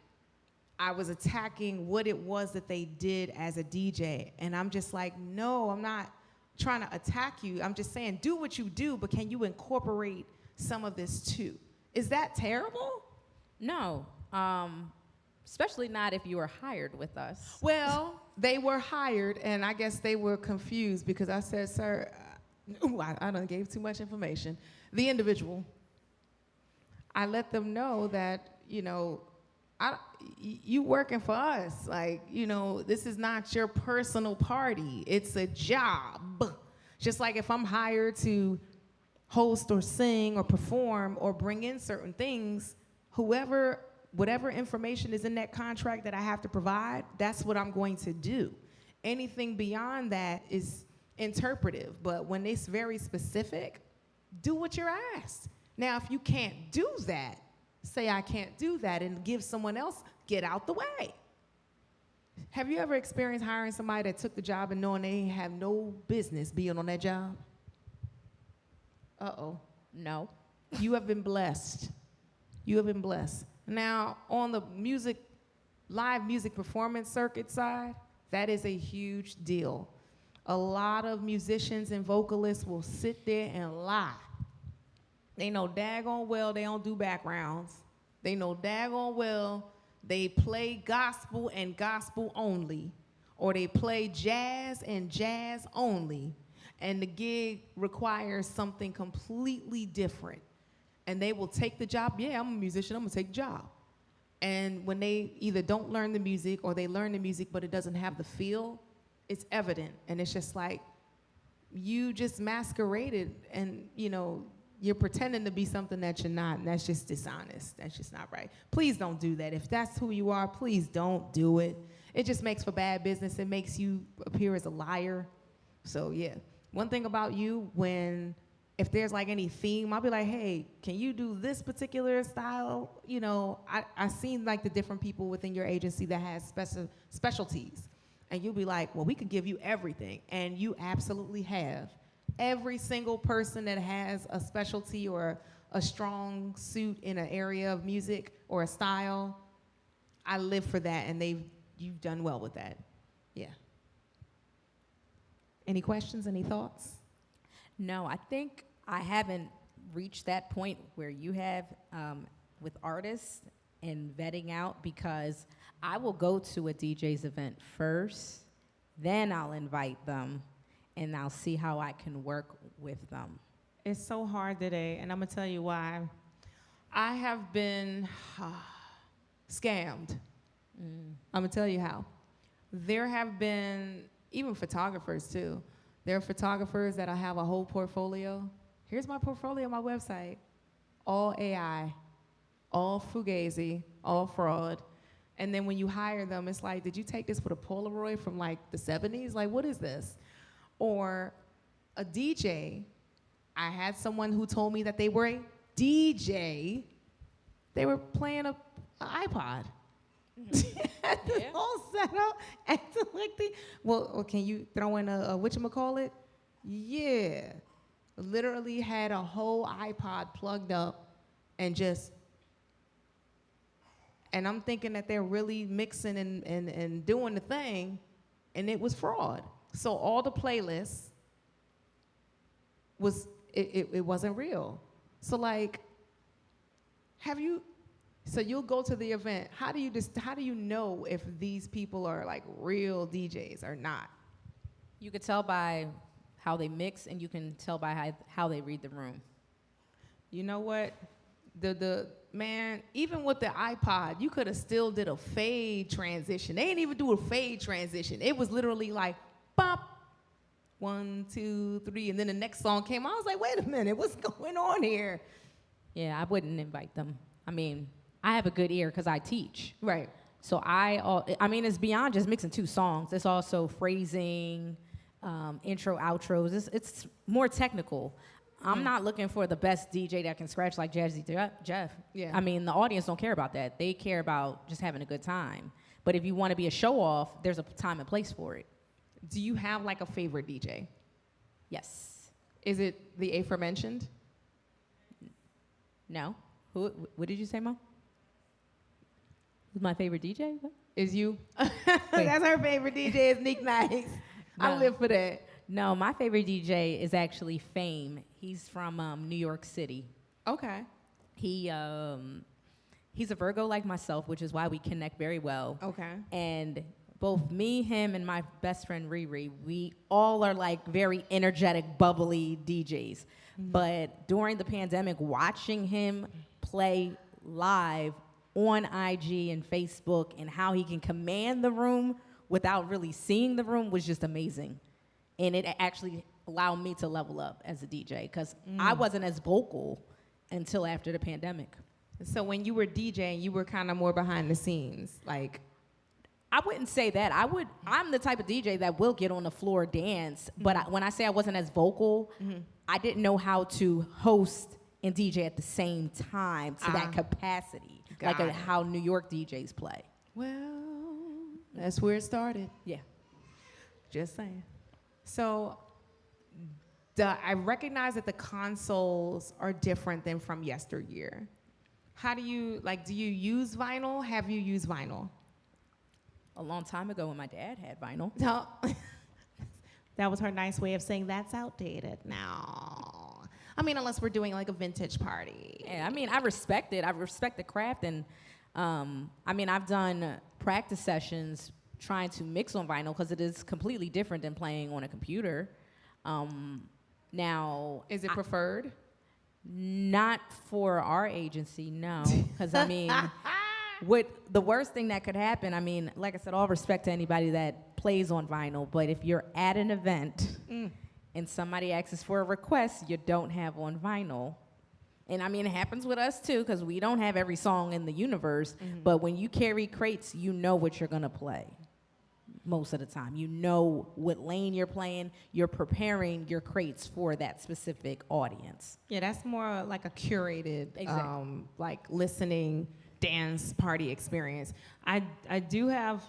I was attacking what it was that they did as a DJ. And I'm just like, no, I'm not trying to attack you. I'm just saying, do what you do, but can you incorporate some of this too? Is that terrible? No, especially not if you were hired with us. Well, they were hired, and I guess they were confused because I said, sir, I done gave too much information. The individual, I let them know that, you know, you working for us. Like, you know, this is not your personal party. It's a job. Just like if I'm hired to host or sing or perform or bring in certain things, whatever information is in that contract that I have to provide, that's what I'm going to do. Anything beyond that is interpretive, but when it's very specific, do what you're asked. Now, if you can't do that, say I can't do that and give someone else, get out the way. Have you ever experienced hiring somebody that took the job and knowing they have no business being on that job? Uh-oh. No. You have been blessed. You have been blessed. Now, on the live music performance circuit side, that is a huge deal. a lot of musicians and vocalists will sit there and lie. They know daggone well they don't do backgrounds. They know daggone well they play gospel and gospel only, or they play jazz and jazz only, and the gig requires something completely different. And they will take the job. Yeah, I'm a musician, I'm gonna take the job. And when they either don't learn the music or they learn the music but it doesn't have the feel, it's evident. And it's just like, you just masqueraded and, you know, you're pretending to be something that you're not, and that's just dishonest. That's just not right. Please don't do that. If that's who you are, please don't do it. It just makes for bad business. It makes you appear as a liar. So yeah, one thing about you, if there's like any theme, I'll be like, hey, can you do this particular style? You know, I seen like the different people within your agency that has specialties. And you'll be like, well, we could give you everything. And you absolutely have. Every single person that has a specialty or a strong suit in an area of music or a style, I live for that, and you've done well with that. Yeah. Any questions, any thoughts? No, I think I haven't reached that point where you have with artists and vetting out, because I will go to a DJ's event first, then I'll invite them, and I'll see how I can work with them. It's so hard today, and I'm gonna tell you why. I have been scammed. I'm gonna tell you how. There have been, even photographers too, there are photographers that I have a whole portfolio. Here's my portfolio on my website. All AI, all fugazi, all fraud. And then when you hire them, it's like, did you take this with a Polaroid from like the 70s? Like, what is this? Or a DJ, I had someone who told me that they were a DJ. They were playing an iPod. Had this whole setup, acting like well, can you throw in a whatchamacallit? Yeah. Literally had a whole iPod plugged up and I'm thinking that they're really mixing and doing the thing, and it was fraud. So all the playlists it wasn't real. So like, so you'll go to the event. How do you know if these people are like real DJs or not? You could tell by how they mix, and you can tell by how they read the room. You know what? The man, even with the iPod, you could have still did a fade transition. They didn't even do a fade transition. It was literally like, bop, 1, 2, 3, and then the next song came on. I was like, wait a minute, what's going on here? Yeah, I wouldn't invite them. I mean, I have a good ear because I teach. Right. So I mean, it's beyond just mixing two songs. It's also phrasing, intro, outros. It's more technical. I'm not looking for the best DJ that can scratch like Jazzy Jeff. Yeah. I mean, the audience don't care about that. They care about just having a good time. But if you want to be a show-off, there's a time and place for it. Do you have like a favorite DJ? Yes. Is it the aforementioned? No. What did you say, Mom? Who's my favorite DJ? What? Is you? That's her favorite DJ is Nick Nice. I live for that. No, my favorite DJ is actually Fame. He's from New York City. Okay. He's a Virgo like myself, which is why we connect very well. Okay. And both me, him, and my best friend Riri, we all are like very energetic, bubbly DJs. Mm-hmm. But during the pandemic, watching him play live on IG and Facebook and how he can command the room without really seeing the room was just amazing. And it actually allowed me to level up as a DJ because I wasn't as vocal until after the pandemic. So when you were DJing, you were kind of more behind the scenes, like. I wouldn't say that. I'm the type of DJ that will get on the floor, dance, but when I say I wasn't as vocal, I didn't know how to host and DJ at the same time to that capacity, like how New York DJs play. Well, that's where it started. Yeah. Just saying. So I recognize that the consoles are different than from yesteryear. How do you use vinyl? Have you used vinyl? A long time ago when my dad had vinyl. No. That was her nice way of saying that's outdated now. I mean, unless we're doing like a vintage party. Yeah, I mean, I respect it. I respect the craft, and I mean, I've done practice sessions trying to mix on vinyl because it is completely different than playing on a computer. Now, Is it preferred? not for our agency, no, because I mean, the worst thing that could happen, I mean, like I said, all respect to anybody that plays on vinyl, but if you're at an event and somebody asks for a request you don't have on vinyl, and I mean, it happens with us too, because we don't have every song in the universe, but when you carry crates, you know what you're gonna play. Most of the time, you know what lane you're playing, you're preparing your crates for that specific audience. Yeah, that's more like a curated, Exactly. like listening dance party experience. I do have,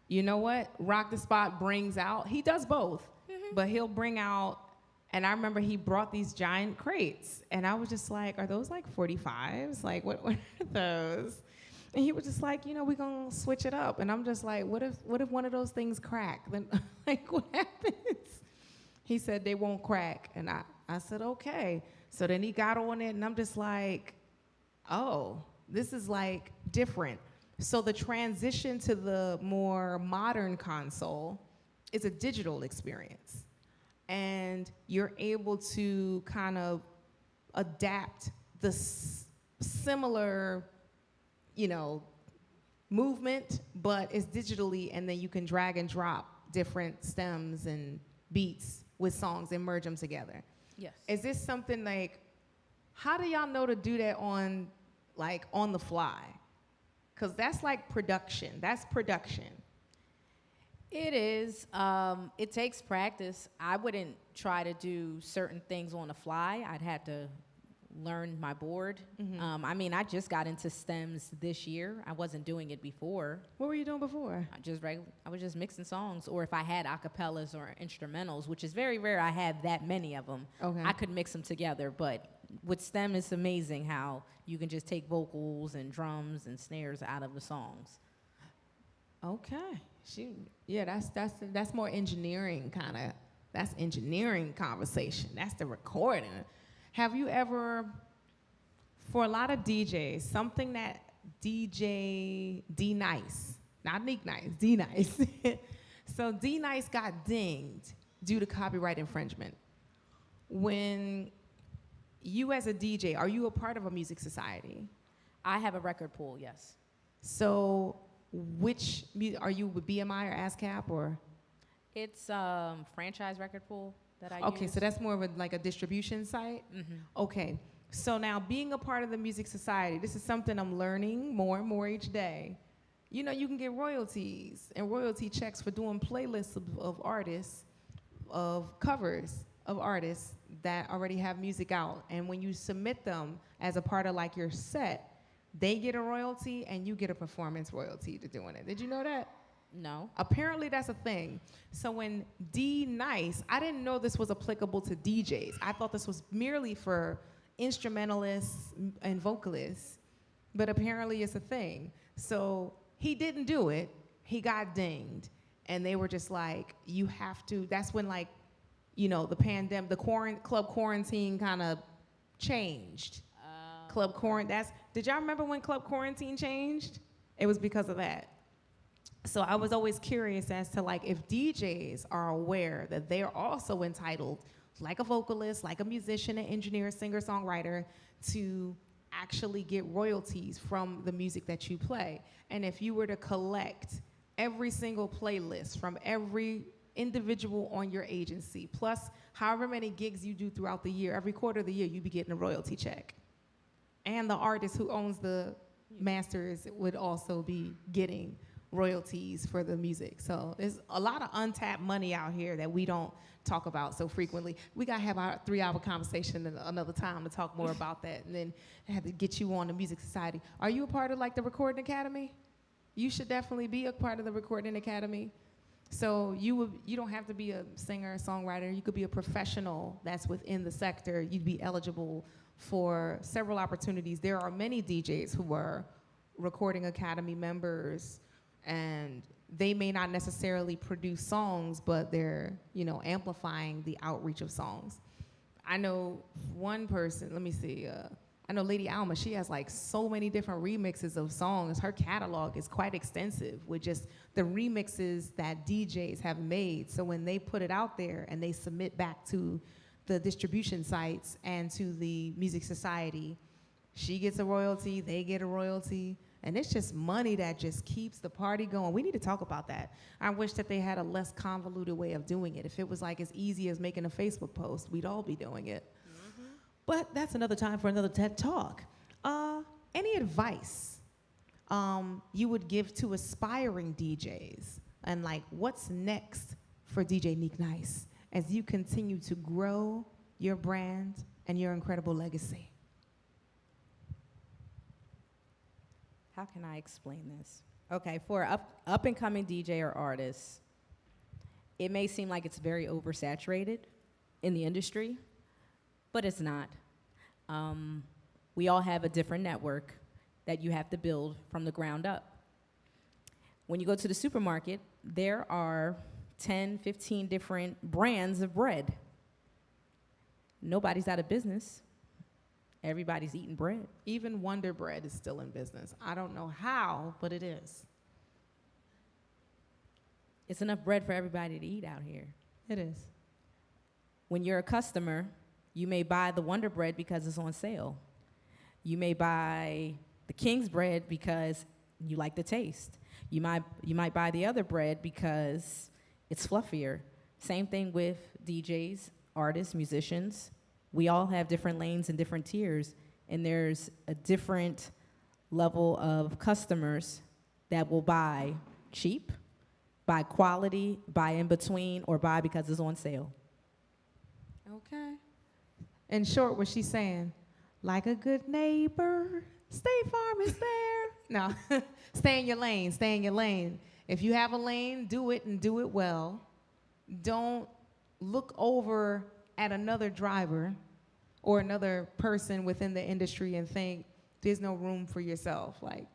you know what? Rock the Spot brings out, he does both, but he'll bring out, and I remember he brought these giant crates, and I was just like, are those like 45s? Like, what are those? And he was just like, you know, we're gonna switch it up. And I'm just like, what if one of those things crack? Then like, what happens? He said they won't crack. And I said, okay. So then he got on it, and I'm just like, oh, this is like different. So the transition to the more modern console is a digital experience. And you're able to kind of adapt the similar, you know, movement, but it's digitally, and then you can drag and drop different stems and beats with songs and merge them together. Yes. Is this something like, how do y'all know to do that on, like, on the fly? Because that's like production. That's production. It is. It takes practice. I wouldn't try to do certain things on the fly. I'd have to learn my board. I mean, I just got into stems this year. I wasn't doing it before. What were you doing before? I was just mixing songs, or if I had acapellas or instrumentals, which is very rare. I have that many of them. Okay. I could mix them together, but with stem, it's amazing how you can just take vocals and drums and snares out of the songs. Okay. Yeah, that's more engineering kind of. That's engineering conversation. That's the recording. Have you ever, for a lot of DJs, something that DJ D Nice, not Nick Nice, D Nice. So D Nice got dinged due to copyright infringement. When you as a DJ, are you a part of a music society? I have a record pool, yes. So which, are you with BMI or ASCAP or? It's franchise record pool that I Okay, use. so that's more of like a distribution site? Okay, so now being a part of the Music Society, this is something I'm learning more and more each day. You know, you can get royalties and royalty checks for doing playlists of artists, of covers of artists that already have music out. And when you submit them as a part of like your set, they get a royalty and you get a performance royalty to doing it. Did you know that? No. Apparently that's a thing. So when D Nice, I didn't know this was applicable to DJs. I thought this was merely for instrumentalists and vocalists, but apparently it's a thing. So he didn't do it. He got dinged. And they were just like, you have to, that's when like, you know, the pandemic, the club quarantine kind of changed. Club quarantine, did y'all remember when club quarantine changed? It was because of that. So I was always curious as to like if DJs are aware that they're also entitled, like a vocalist, like a musician, an engineer, singer, songwriter, to actually get royalties from the music that you play. And if you were to collect every single playlist from every individual on your agency, plus however many gigs you do throughout the year, every quarter of the year, you'd be getting a royalty check. And the artist who owns the masters would also be getting royalties for the music. So there's a lot of untapped money out here that we don't talk about so frequently. We gotta have our 3-hour conversation another time to talk more about that, and then I had to get you on the Music Society. Are you a part of like the Recording Academy? You should definitely be a part of the Recording Academy. So you don't have to be a singer, songwriter. You could be a professional that's within the sector. You'd be eligible for several opportunities. There are many DJs who were Recording Academy members, and they may not necessarily produce songs, but they're, amplifying the outreach of songs. I know one person, let me see, I know Lady Alma, she has like so many different remixes of songs. Her catalog is quite extensive with just the remixes that DJs have made. So when they put it out there and they submit back to the distribution sites and to the Music Society, she gets a royalty, they get a royalty, and it's just money that just keeps the party going. We need to talk about that. I wish that they had a less convoluted way of doing it. If it was like as easy as making a Facebook post, we'd all be doing it. But that's another time for another TED Talk. Any advice you would give to aspiring DJs? And like, what's next for DJ Neek Nice as you continue to grow your brand and your incredible legacy? How can I explain this? Okay, for up and coming DJ or artists, it may seem like it's very oversaturated in the industry, but it's not. We all have a different network that you have to build from the ground up. When you go to the supermarket, there are 10, 15 different brands of bread. Nobody's out of business. Everybody's eating bread. Even Wonder Bread is still in business. I don't know how, but it is. It's enough bread for everybody to eat out here. It is. When you're a customer, you may buy the Wonder Bread because it's on sale. You may buy the King's bread because you like the taste. You might buy the other bread because it's fluffier. Same thing with DJs, artists, musicians. We all have different lanes and different tiers, and there's a different level of customers that will buy cheap, buy quality, buy in between, or buy because it's on sale. Okay. In short, what she's saying, like a good neighbor, State Farm is there. No, stay in your lane, stay in your lane. If you have a lane, do it and do it well. Don't look over at another driver or another person within the industry and think there's no room for yourself. Like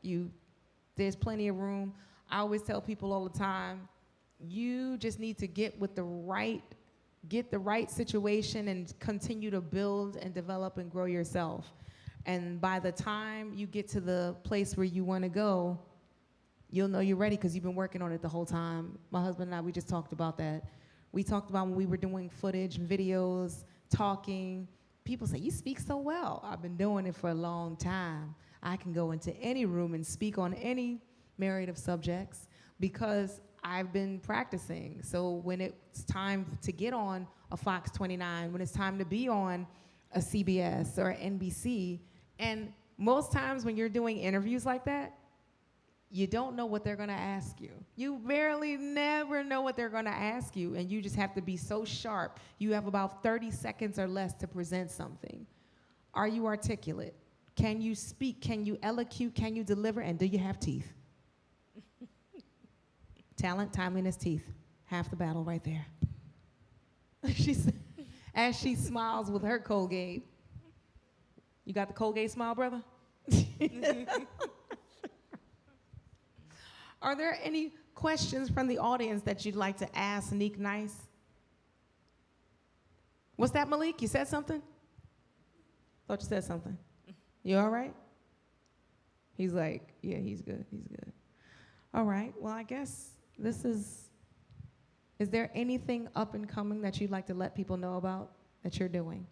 there's plenty of room. I always tell people all the time, you just need to get the right situation and continue to build and develop and grow yourself. And by the time you get to the place where you want to go, you'll know you're ready because you've been working on it the whole time. My husband and I, we just talked about that. We talked about when we were doing footage and videos, talking. People say, you speak so well. I've been doing it for a long time. I can go into any room and speak on any myriad of subjects because I've been practicing. So when it's time to get on a Fox 29, when it's time to be on a CBS or NBC, and most times when you're doing interviews like that, you don't know what they're gonna ask you. You barely never know what they're gonna ask you, and you just have to be so sharp. You have about 30 seconds or less to present something. Are you articulate? Can you speak? Can you elocute? Can you deliver? And do you have teeth? Talent, timeliness, teeth. Half the battle right there. As she smiles with her Colgate. You got the Colgate smile, brother? Are there any questions from the audience that you'd like to ask Neek Nice? What's that, Malik? You said something? Thought you said something. You all right? He's like, yeah, he's good, he's good. All right, well, I guess is there anything up and coming that you'd like to let people know about that you're doing?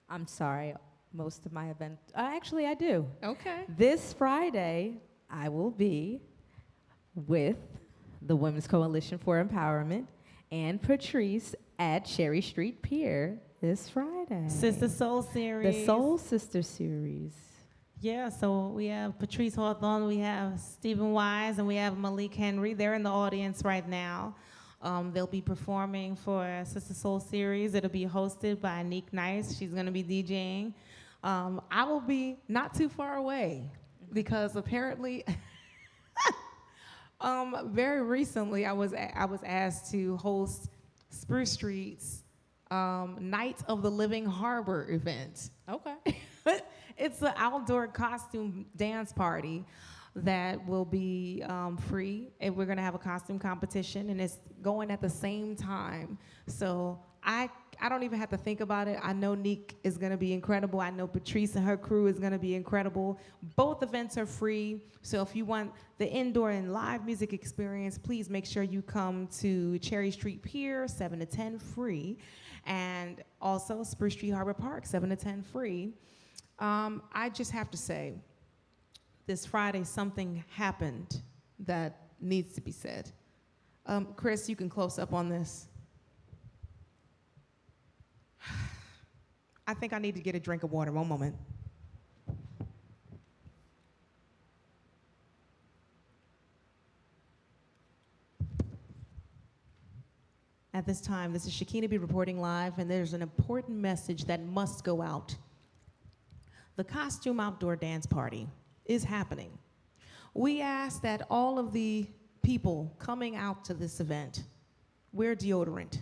I'm sorry, most of my event, actually I do. Okay. This Friday, I will be with the Women's Coalition for Empowerment and Patrice at Cherry Street Pier this Friday. Sister Soul Series. The Soul Sister Series. Yeah, so we have Patrice Hawthorne, we have Stephen Wise, and we have Malik Henry. They're in the audience right now. They'll be performing for Sister Soul Series. It'll be hosted by Neek Nice. She's going to be DJing. I will be not too far away because apparently, very recently, I was asked to host Spruce Street's Night of the Living Harbor event. Okay. It's an outdoor costume dance party. that will be free, and we're gonna have a costume competition, and it's going at the same time. So I don't even have to think about it. I know Neek is gonna be incredible. I know Patrice and her crew is gonna be incredible. Both events are free, so if you want the indoor and live music experience, please make sure you come to Cherry Street Pier, 7 to 10 free, and also Spruce Street Harbor Park, 7 to 10 free. I just have to say, this Friday, something happened that needs to be said. Chris, you can close up on this. I think I need to get a drink of water. One moment. At this time, this is Shakina B reporting live, and there's an important message that must go out. The Costume Outdoor Dance Party is happening. We ask that all of the people coming out to this event wear deodorant.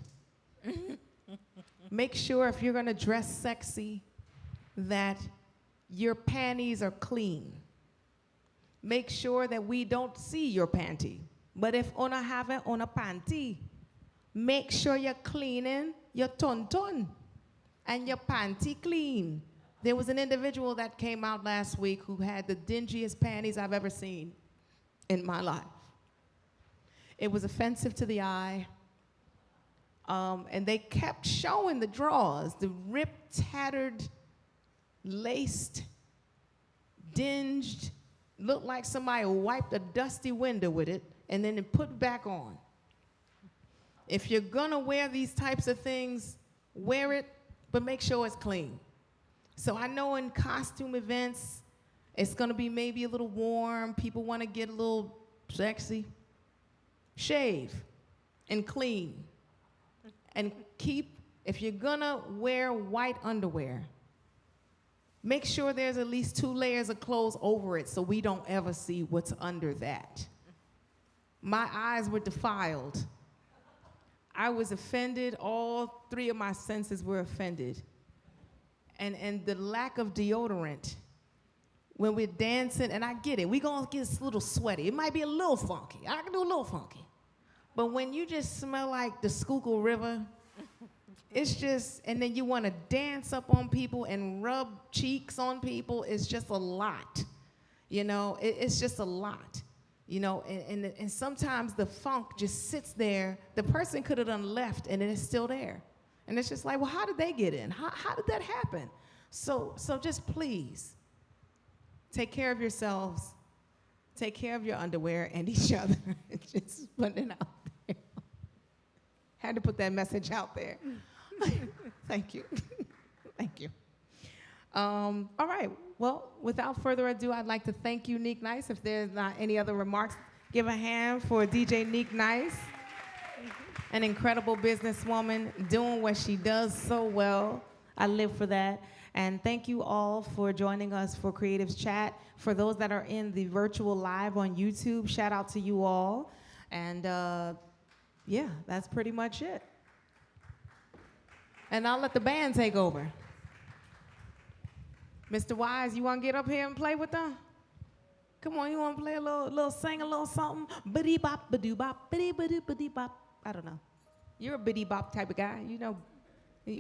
Make sure if you're gonna dress sexy that your panties are clean. Make sure that we don't see your panty. But if una have it on a panty, make sure you're cleaning your ton and your panty clean. There was an individual that came out last week who had the dingiest panties I've ever seen in my life. It was offensive to the eye. And they kept showing the drawers, the ripped, tattered, laced, dinged, looked like somebody wiped a dusty window with it and then it put back on. If you're gonna wear these types of things, wear it, but make sure it's clean. So I know in costume events, it's gonna be maybe a little warm, people wanna get a little sexy. Shave and clean. And keep, if you're gonna wear white underwear, make sure there's at least 2 layers of clothes over it so we don't ever see what's under that. My eyes were defiled. I was offended. All 3 of my senses were offended. And the lack of deodorant when we're dancing, and I get it, we're gonna get a little sweaty. It might be a little funky. I can do a little funky. But when you just smell like the Schuylkill River, it's just, and then you want to dance up on people and rub cheeks on people, it's just a lot. You know, it's just a lot. You know, and sometimes the funk just sits there. The person could have done left and it's still there. And it's just like, well, how did they get in? How did that happen? So just please, take care of yourselves. Take care of your underwear and each other. Just putting it out there. Had to put that message out there. Thank you. Thank you. All right. Well, without further ado, I'd like to thank you, Neek Nice. If there's not any other remarks, give a hand for DJ Neek Nice, an incredible businesswoman doing what she does so well. I live for that. And thank you all for joining us for Creatives Chat. For those that are in the virtual live on YouTube, shout out to you all. And yeah, that's pretty much it. And I'll let the band take over. Mr. Wise, you want to get up here and play with them? Come on, you want to play a little sing a little something? Biddy bop, badoo bop, biddy badoo biddy bop. I don't know. You're a biddy bop type of guy. You know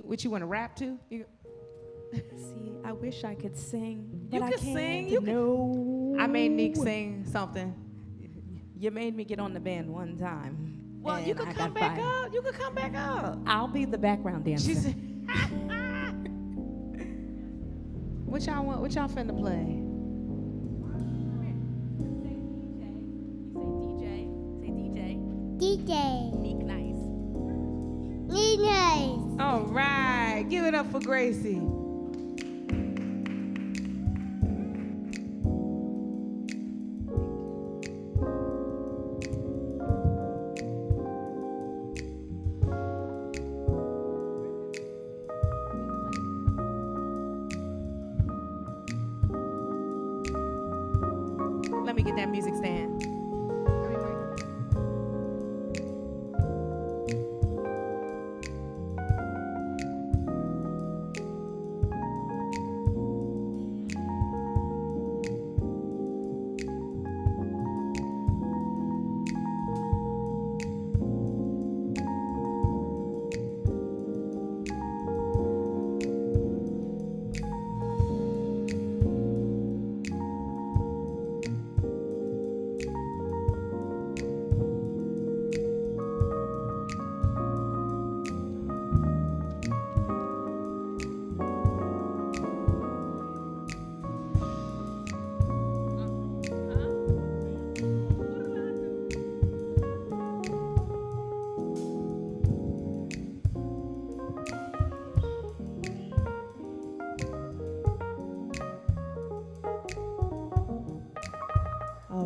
what you want to rap to? See, I wish I could sing, You but I can can't. sing. You No. I made Neek sing something. You made me get on the band one time. Well, you and could I come got back fired. up. You could come back up. I'll be the background dancer. She said, what y'all want? What y'all finna play? Say DJ. DJ. Neek Nice. Nice. All right, give it up for Gracie. Let me get that music stand.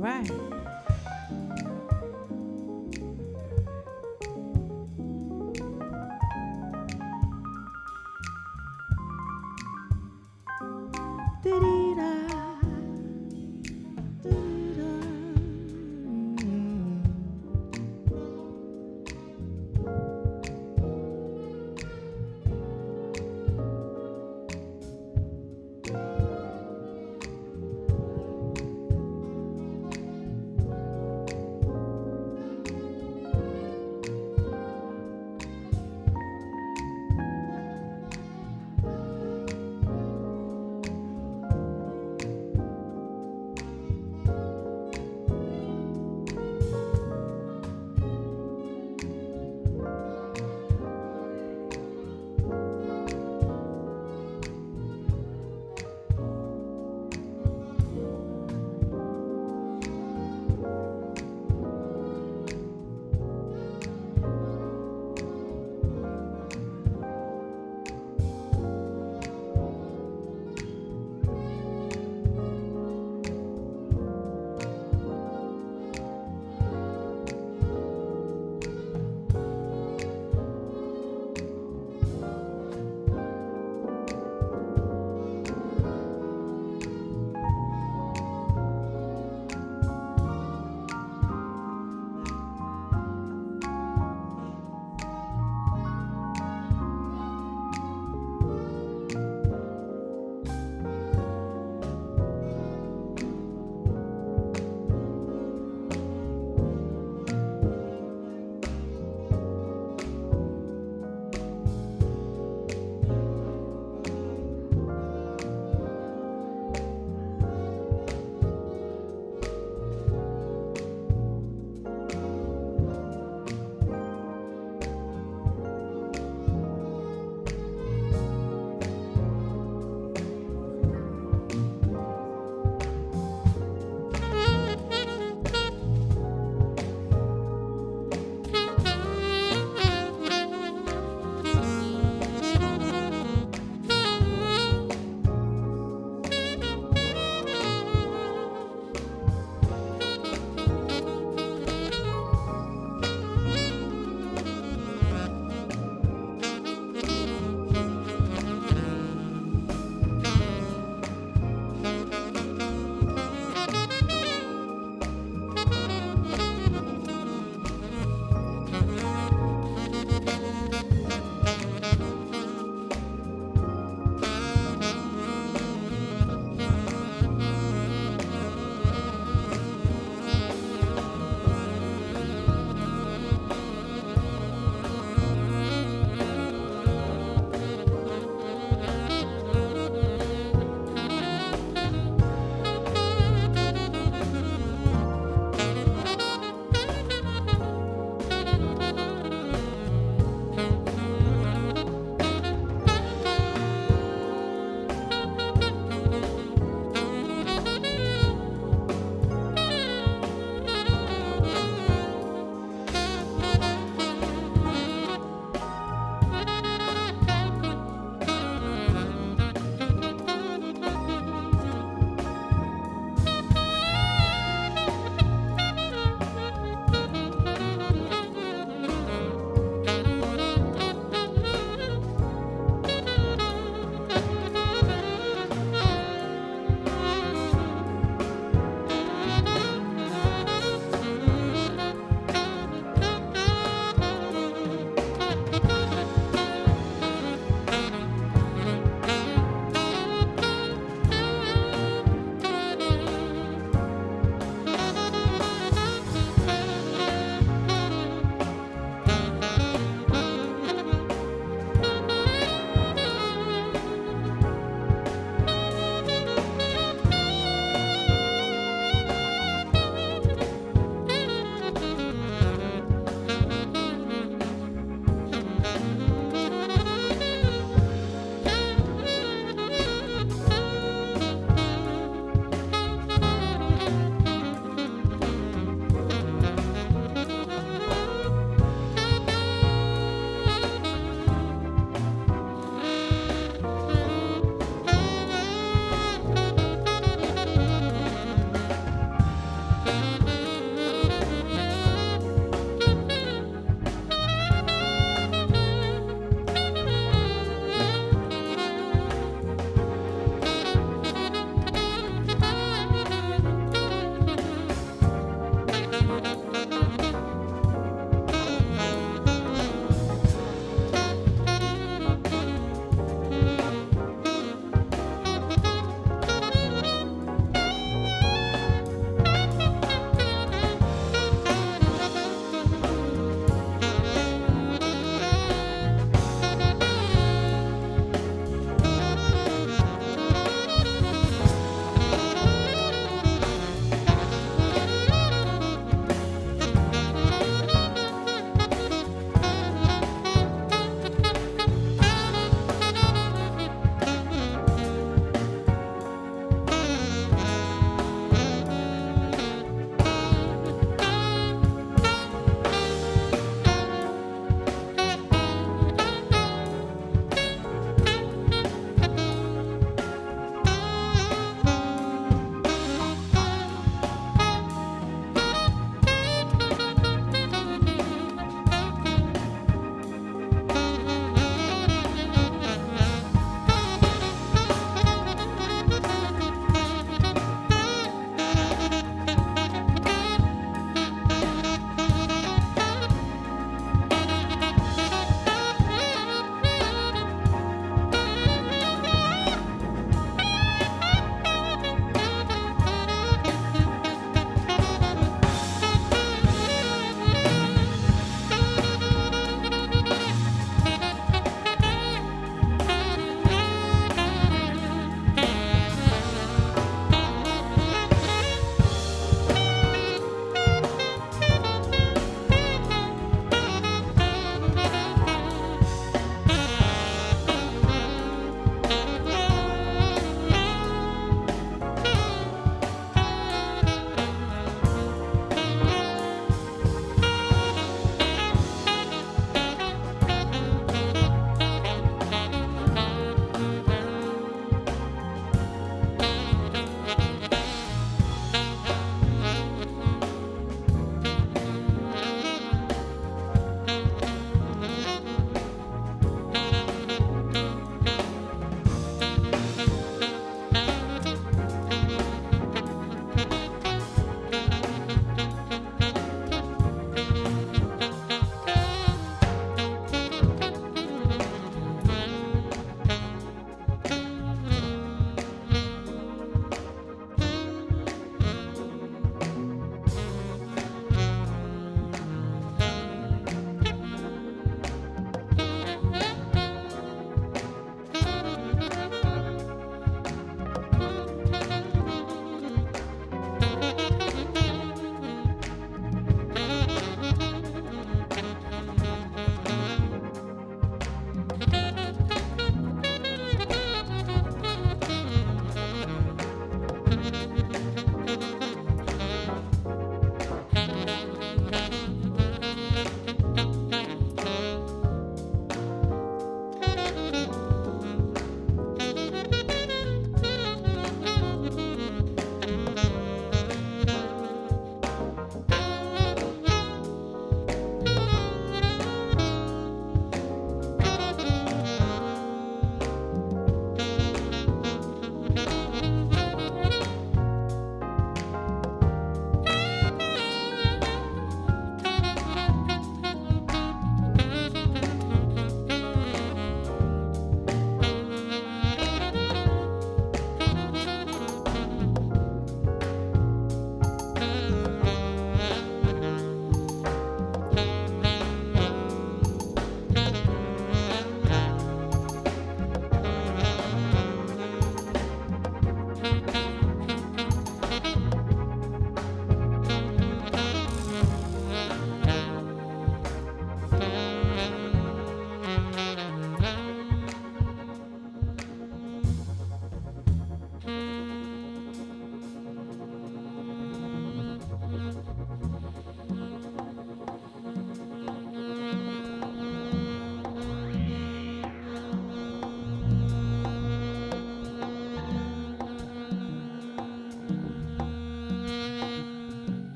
right. Dee-dee-da, dee-dee-da.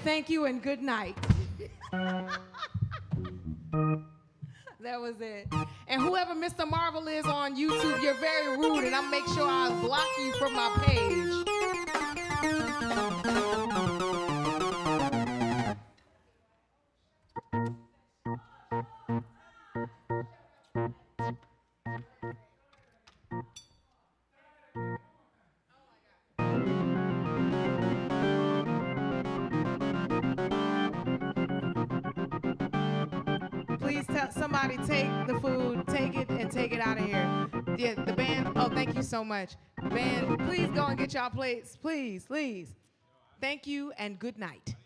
thank you and good night. That was it. And whoever Mr. Marvel is on YouTube, you're very rude, and I'll make sure I'll block you from my page. Please tell somebody, take the food, take it, and take it out of here. Yeah, the band, oh, thank you so much. Band, please go and get y'all plates, please, please. Thank you and good night.